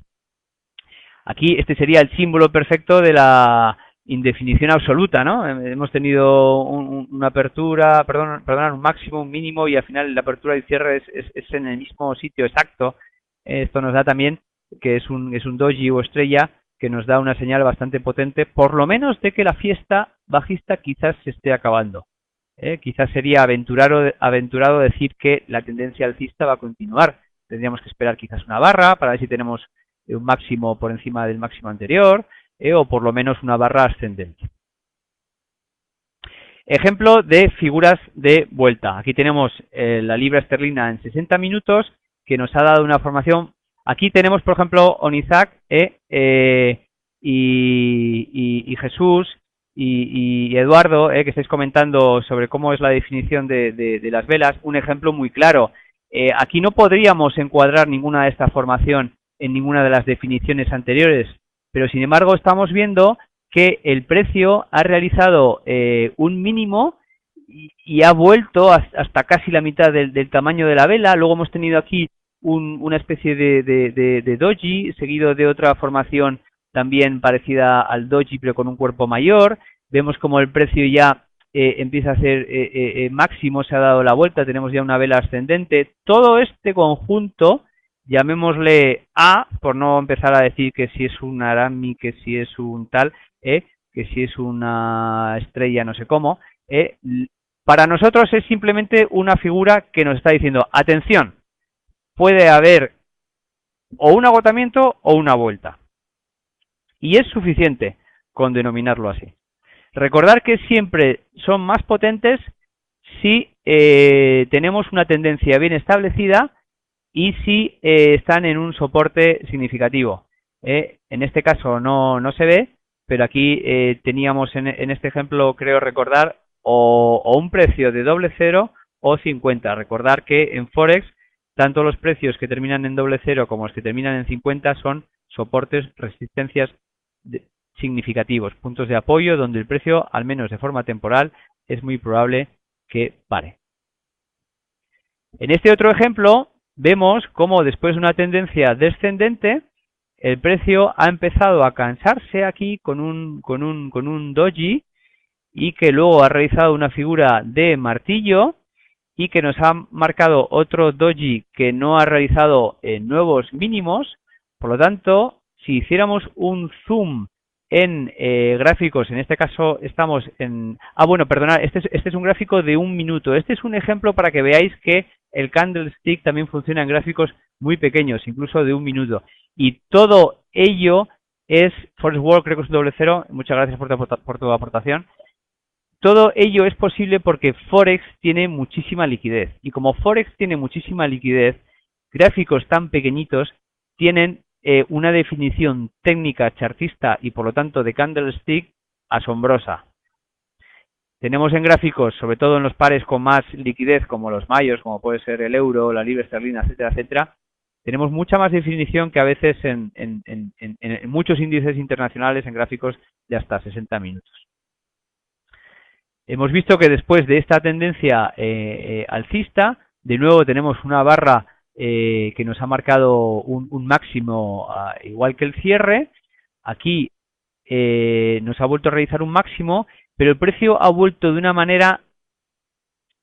Aquí este sería el símbolo perfecto de la indefinición absoluta, ¿no? Hemos tenido una apertura, un máximo, un mínimo y al final la apertura y cierre es en el mismo sitio exacto. Esto nos da también que es un doji o estrella que nos da una señal bastante potente, por lo menos de que la fiesta bajista quizás se esté acabando. Quizás sería aventurado decir que la tendencia alcista va a continuar. Tendríamos que esperar quizás una barra para ver si tenemos un máximo por encima del máximo anterior, o por lo menos una barra ascendente. Ejemplo de figuras de vuelta. Aquí tenemos la libra esterlina en 60 minutos, que nos ha dado una formación. Aquí tenemos, por ejemplo, Onizac y Jesús y Eduardo, que estáis comentando sobre cómo es la definición de las velas. Un ejemplo muy claro. Aquí no podríamos encuadrar ninguna de esta formación en ninguna de las definiciones anteriores, pero sin embargo estamos viendo que el precio ha realizado un mínimo y ha vuelto hasta casi la mitad del tamaño de la vela. Luego hemos tenido aquí una especie de doji, seguido de otra formación también parecida al doji, pero con un cuerpo mayor. Vemos como el precio ya empieza a ser máximo, se ha dado la vuelta, tenemos ya una vela ascendente. Todo este conjunto, llamémosle A, por no empezar a decir que si es un Arami, que si es un tal, que si es una estrella no sé cómo, para nosotros es simplemente una figura que nos está diciendo, atención, puede haber o un agotamiento o una vuelta. Y es suficiente con denominarlo así. Recordar que siempre son más potentes si tenemos una tendencia bien establecida y si están en un soporte significativo. En este caso no se ve, pero aquí teníamos en este ejemplo, creo recordar, o un precio de doble cero o 50. Recordar que en Forex, tanto los precios que terminan en doble cero como los que terminan en 50 son soportes, resistencias significativos, puntos de apoyo donde el precio, al menos de forma temporal, es muy probable que pare. En este otro ejemplo, vemos cómo después de una tendencia descendente, el precio ha empezado a cansarse aquí con un doji y que luego ha realizado una figura de martillo y que nos ha marcado otro doji que no ha realizado nuevos mínimos. Por lo tanto, si hiciéramos un zoom en gráficos, en este caso estamos en... perdonad, este es un gráfico de un minuto. Este es un ejemplo para que veáis que el candlestick también funciona en gráficos muy pequeños, incluso de un minuto. Y todo ello es... Forex World creo que es doble cero. Muchas gracias por tu aportación. Todo ello es posible porque Forex tiene muchísima liquidez. Y como Forex tiene muchísima liquidez, gráficos tan pequeñitos tienen una definición técnica chartista y por lo tanto de candlestick asombrosa. Tenemos en gráficos, sobre todo en los pares con más liquidez como los mayos, como puede ser el euro, la libra esterlina, etcétera, etcétera, tenemos mucha más definición que a veces en muchos índices internacionales en gráficos de hasta 60 minutos. Hemos visto que después de esta tendencia alcista, de nuevo tenemos una barra que nos ha marcado un máximo igual que el cierre. Aquí nos ha vuelto a realizar un máximo, pero el precio ha vuelto de una manera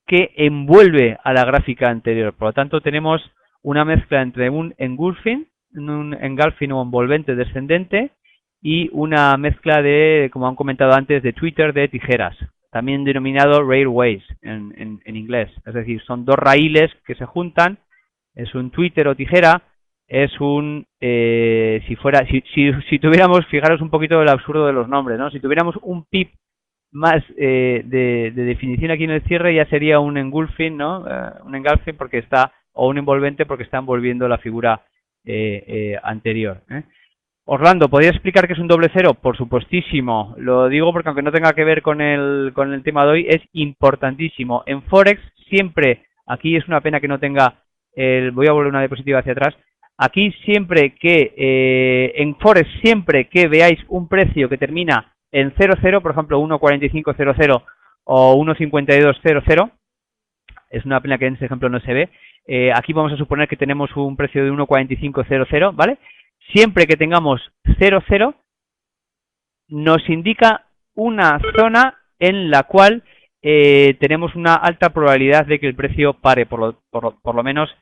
que envuelve a la gráfica anterior. Por lo tanto, tenemos una mezcla entre un engulfing o envolvente descendente y una mezcla de, como han comentado antes, de Twitter de tijeras, también denominado railways en inglés. Es decir, son dos raíles que se juntan. Es un Twitter o tijera, es un, si tuviéramos, fijaros un poquito el absurdo de los nombres, ¿no? Si tuviéramos un pip más de definición aquí en el cierre, ya sería un engulfing, ¿no? Un engulfing porque está, o un envolvente porque está envolviendo la figura anterior. Orlando, ¿podría explicar qué es un doble cero? Por supuestísimo. Lo digo porque aunque no tenga que ver con el tema de hoy, es importantísimo. En Forex siempre, aquí es una pena que no tenga voy a volver una diapositiva hacia atrás. Aquí siempre que, en Forex, siempre que veáis un precio que termina en 00, por ejemplo 1.4500 o 1.5200, es una pena que en este ejemplo no se ve, aquí vamos a suponer que tenemos un precio de 1.4500, ¿vale? Siempre que tengamos 00, nos indica una zona en la cual tenemos una alta probabilidad de que el precio pare, por lo menos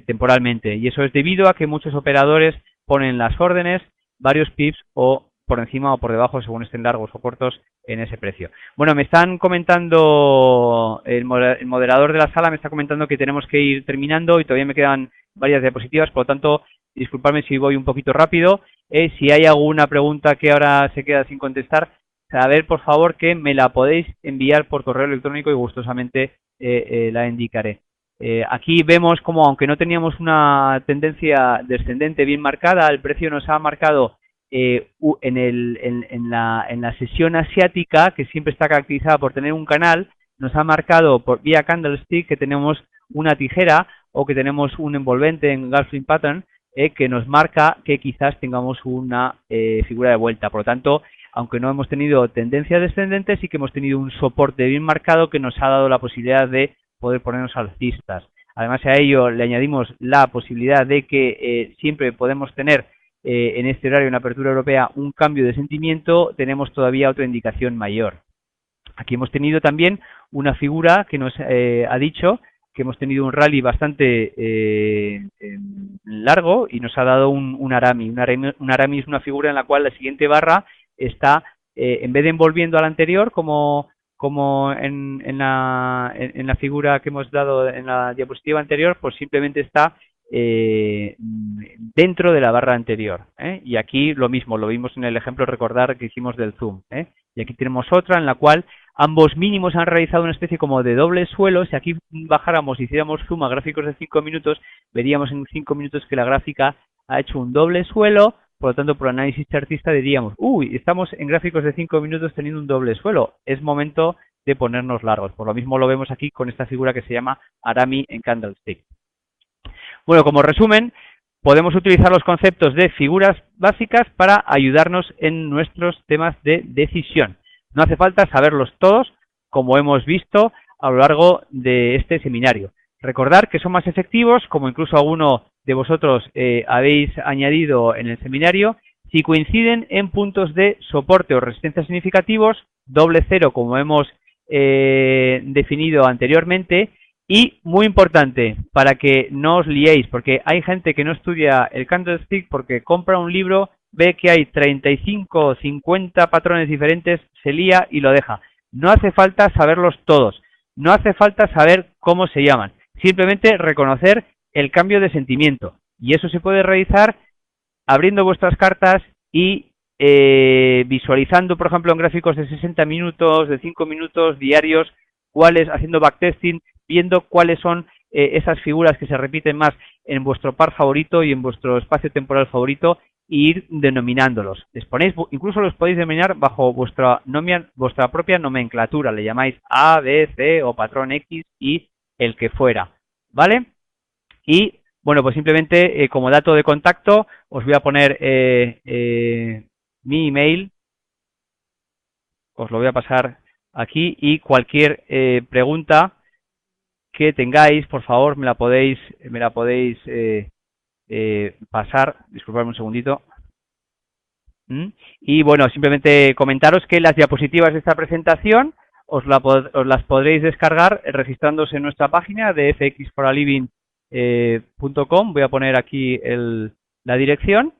temporalmente. Y eso es debido a que muchos operadores ponen las órdenes, varios pips o por encima o por debajo, según estén largos o cortos, en ese precio. Bueno, me están comentando, el moderador de la sala me está comentando que tenemos que ir terminando y todavía me quedan varias diapositivas, por lo tanto, disculpadme si voy un poquito rápido. Si hay alguna pregunta que ahora se queda sin contestar, saber por favor que me la podéis enviar por correo electrónico y gustosamente la indicaré. Aquí vemos como, aunque no teníamos una tendencia descendente bien marcada, el precio nos ha marcado en la sesión asiática, que siempre está caracterizada por tener un canal, nos ha marcado por vía candlestick que tenemos una tijera o que tenemos un envolvente en Gulfstream Pattern que nos marca que quizás tengamos una figura de vuelta. Por lo tanto, aunque no hemos tenido tendencia descendente, sí que hemos tenido un soporte bien marcado que nos ha dado la posibilidad de poder ponernos alcistas. Además, a ello le añadimos la posibilidad de que siempre podemos tener en este horario en apertura europea un cambio de sentimiento, tenemos todavía otra indicación mayor. Aquí hemos tenido también una figura que nos ha dicho que hemos tenido un rally bastante largo y nos ha dado un Arami. Un Arami es una figura en la cual la siguiente barra está, en vez de envolviendo a la anterior, como en la figura que hemos dado en la diapositiva anterior, pues simplemente está dentro de la barra anterior. Y aquí lo mismo, lo vimos en el ejemplo recordar que hicimos del zoom. Y aquí tenemos otra en la cual ambos mínimos han realizado una especie como de doble suelo. Si aquí bajáramos y hiciéramos zoom a gráficos de 5 minutos, veríamos en 5 minutos que la gráfica ha hecho un doble suelo. Por lo tanto, por análisis chartista diríamos, uy, estamos en gráficos de 5 minutos teniendo un doble suelo. Es momento de ponernos largos. Por lo mismo lo vemos aquí con esta figura que se llama Arami en Candlestick. Bueno, como resumen, podemos utilizar los conceptos de figuras básicas para ayudarnos en nuestros temas de decisión. No hace falta saberlos todos, como hemos visto a lo largo de este seminario. Recordar que son más efectivos, como incluso alguno de vosotros habéis añadido en el seminario, si coinciden en puntos de soporte o resistencia significativos, doble cero como hemos definido anteriormente, y muy importante, para que no os liéis, porque hay gente que no estudia el candlestick porque compra un libro, ve que hay 35 o 50 patrones diferentes, se lía y lo deja. No hace falta saberlos todos, no hace falta saber cómo se llaman, simplemente reconocer el cambio de sentimiento. Y eso se puede realizar abriendo vuestras cartas y visualizando, por ejemplo, en gráficos de 60 minutos, de 5 minutos diarios, haciendo backtesting, viendo cuáles son esas figuras que se repiten más en vuestro par favorito y en vuestro espacio temporal favorito e ir denominándolos. Incluso los podéis denominar bajo vuestra propia nomenclatura, le llamáis A, B, C o patrón X y el que fuera, ¿vale? Y bueno, pues simplemente como dato de contacto os voy a poner mi email, os lo voy a pasar aquí y cualquier pregunta que tengáis, por favor, me la podéis pasar. Disculpadme un segundito. Y bueno, simplemente comentaros que las diapositivas de esta presentación os las podréis descargar registrándose en nuestra página de fxforaliving.com. Voy a poner aquí la dirección.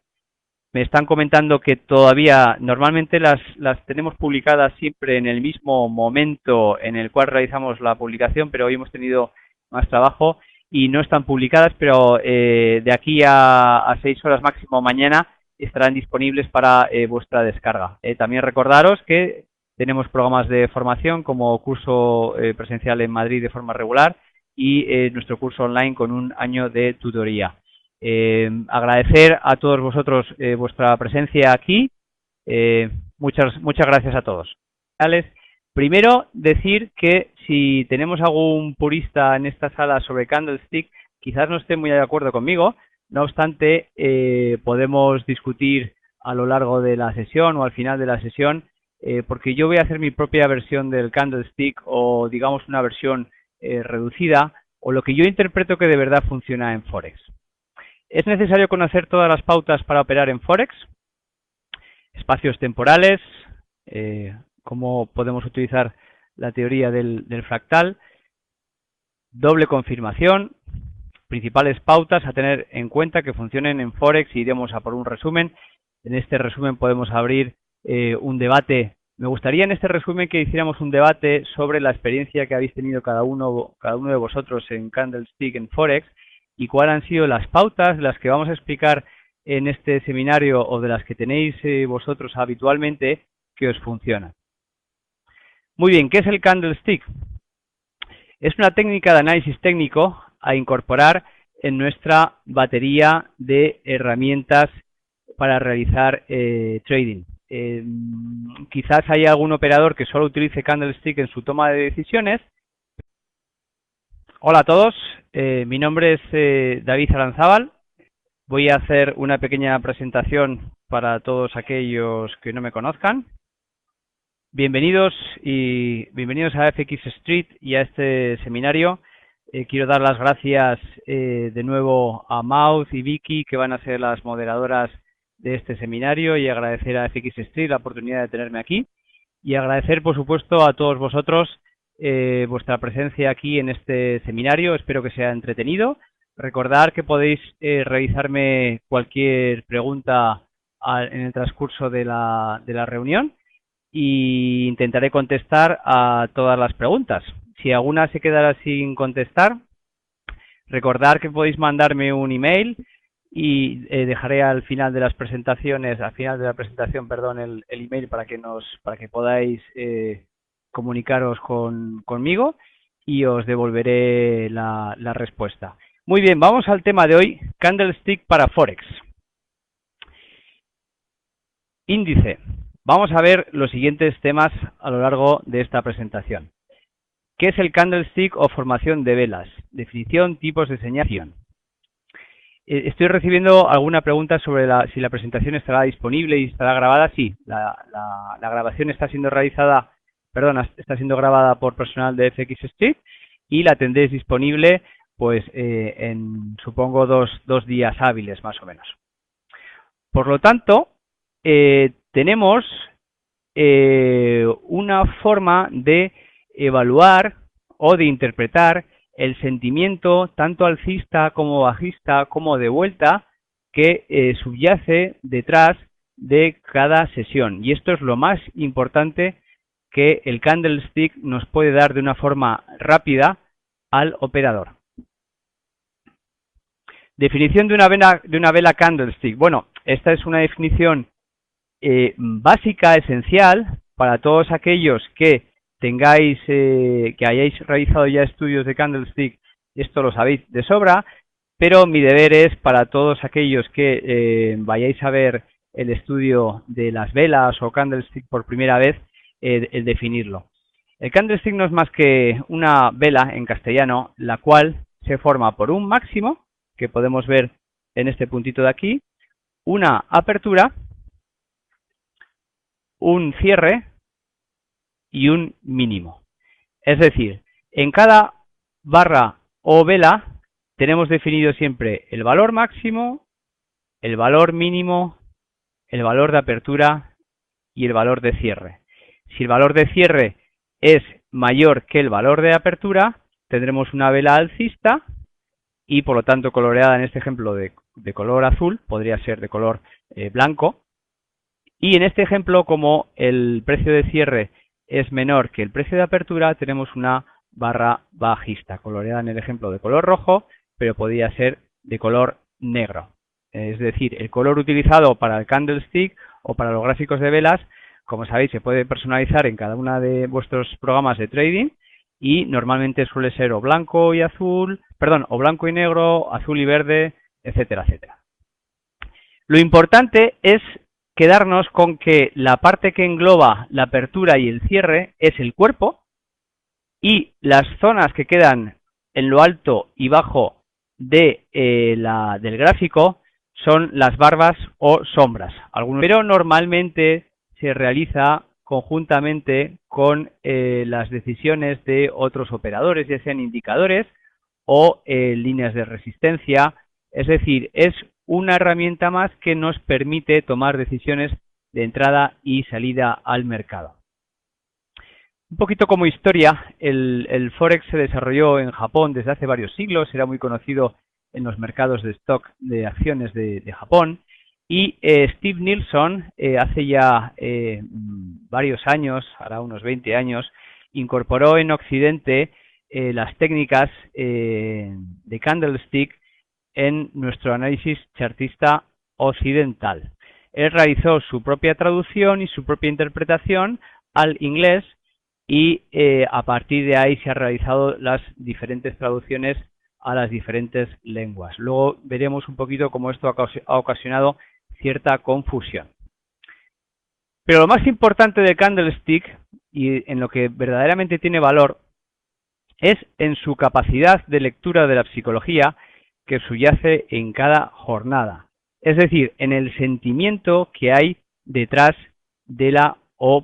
Me están comentando que todavía, normalmente las tenemos publicadas siempre en el mismo momento en el cual realizamos la publicación, pero hoy hemos tenido más trabajo y no están publicadas, pero de aquí a 6 horas máximo mañana estarán disponibles para vuestra descarga. También recordaros que tenemos programas de formación como curso presencial en Madrid de forma regular y nuestro curso online con un año de tutoría. Agradecer a todos vosotros vuestra presencia aquí. Muchas gracias a todos. Primero, decir que si tenemos algún purista en esta sala sobre Candlestick, quizás no esté muy de acuerdo conmigo. No obstante, podemos discutir a lo largo de la sesión o al final de la sesión, porque yo voy a hacer mi propia versión del Candlestick o digamos una versión reducida o lo que yo interpreto que de verdad funciona en Forex. ¿Es necesario conocer todas las pautas para operar en Forex? Espacios temporales, cómo podemos utilizar la teoría del fractal, doble confirmación, principales pautas a tener en cuenta que funcionen en Forex y iremos a por un resumen. En este resumen podemos abrir un debate. Me gustaría en este resumen que hiciéramos un debate sobre la experiencia que habéis tenido cada uno de vosotros en Candlestick en Forex y cuáles han sido las pautas de las que vamos a explicar en este seminario o de las que tenéis vosotros habitualmente que os funcionan. Muy bien, ¿qué es el candlestick? Es una técnica de análisis técnico a incorporar en nuestra batería de herramientas para realizar trading. Quizás haya algún operador que solo utilice candlestick en su toma de decisiones. Hola a todos, mi nombre es David Aranzábal. Voy a hacer una pequeña presentación para todos aquellos que no me conozcan. Bienvenidos a FX Street y a este seminario. Quiero dar las gracias de nuevo a Maud y Vicky, que van a ser las moderadoras de este seminario, y agradecer a FX Street la oportunidad de tenerme aquí y agradecer, por supuesto, a todos vosotros vuestra presencia aquí en este seminario. Espero que sea entretenido. Recordad que podéis realizarme cualquier pregunta en el transcurso de la reunión y intentaré contestar a todas las preguntas. Si alguna se quedara sin contestar, recordad que podéis mandarme un email y dejaré al final de las presentaciones, el email para que podáis comunicaros conmigo y os devolveré la respuesta. Muy bien, vamos al tema de hoy, candlestick para Forex. Índice. Vamos a ver los siguientes temas a lo largo de esta presentación. ¿Qué es el candlestick o formación de velas? Definición, tipos de señalización. Estoy recibiendo alguna pregunta sobre si la presentación estará disponible y estará grabada. Sí, la grabación está siendo grabada por personal de FX Street y la tendréis disponible pues en, supongo, dos días hábiles más o menos. Por lo tanto, tenemos una forma de evaluar o de interpretar el sentimiento tanto alcista como bajista como de vuelta que subyace detrás de cada sesión. Y esto es lo más importante que el candlestick nos puede dar de una forma rápida al operador. Definición de una vela candlestick. Bueno, esta es una definición básica, esencial, para todos aquellos que tengáis, que hayáis realizado ya estudios de candlestick. Esto lo sabéis de sobra, pero mi deber es para todos aquellos que vayáis a ver el estudio de las velas o candlestick por primera vez, el definirlo. El candlestick no es más que una vela en castellano, la cual se forma por un máximo, que podemos ver en este puntito de aquí, una apertura, un cierre y un mínimo. Es decir, en cada barra o vela tenemos definido siempre el valor máximo, el valor mínimo, el valor de apertura y el valor de cierre. Si el valor de cierre es mayor que el valor de apertura, tendremos una vela alcista y por lo tanto coloreada en este ejemplo de color azul, podría ser de color blanco. Y en este ejemplo, como el precio de cierre es menor que el precio de apertura, tenemos una barra bajista, coloreada en el ejemplo de color rojo, pero podría ser de color negro. Es decir, el color utilizado para el candlestick o para los gráficos de velas, como sabéis, se puede personalizar en cada uno de vuestros programas de trading y normalmente suele ser o blanco y azul, o blanco y negro, azul y verde, etcétera, etcétera. Lo importante es quedarnos con que la parte que engloba la apertura y el cierre es el cuerpo y las zonas que quedan en lo alto y bajo del gráfico son las barbas o sombras. Pero normalmente se realiza conjuntamente con las decisiones de otros operadores, ya sean indicadores o líneas de resistencia. Es decir, es una herramienta más que nos permite tomar decisiones de entrada y salida al mercado. Un poquito como historia, el Forex se desarrolló en Japón desde hace varios siglos, era muy conocido en los mercados de stock de acciones de Japón, y Steve Nielsen hace ya varios años, ahora unos 20 años, incorporó en Occidente las técnicas de candlestick en nuestro análisis chartista occidental. Él realizó su propia traducción y su propia interpretación al inglés y a partir de ahí se han realizado las diferentes traducciones a las diferentes lenguas. Luego veremos un poquito cómo esto ha ocasionado cierta confusión. Pero lo más importante de Candlestick y en lo que verdaderamente tiene valor es en su capacidad de lectura de la psicología que subyace en cada jornada. Es decir, en el sentimiento que hay detrás de la operación.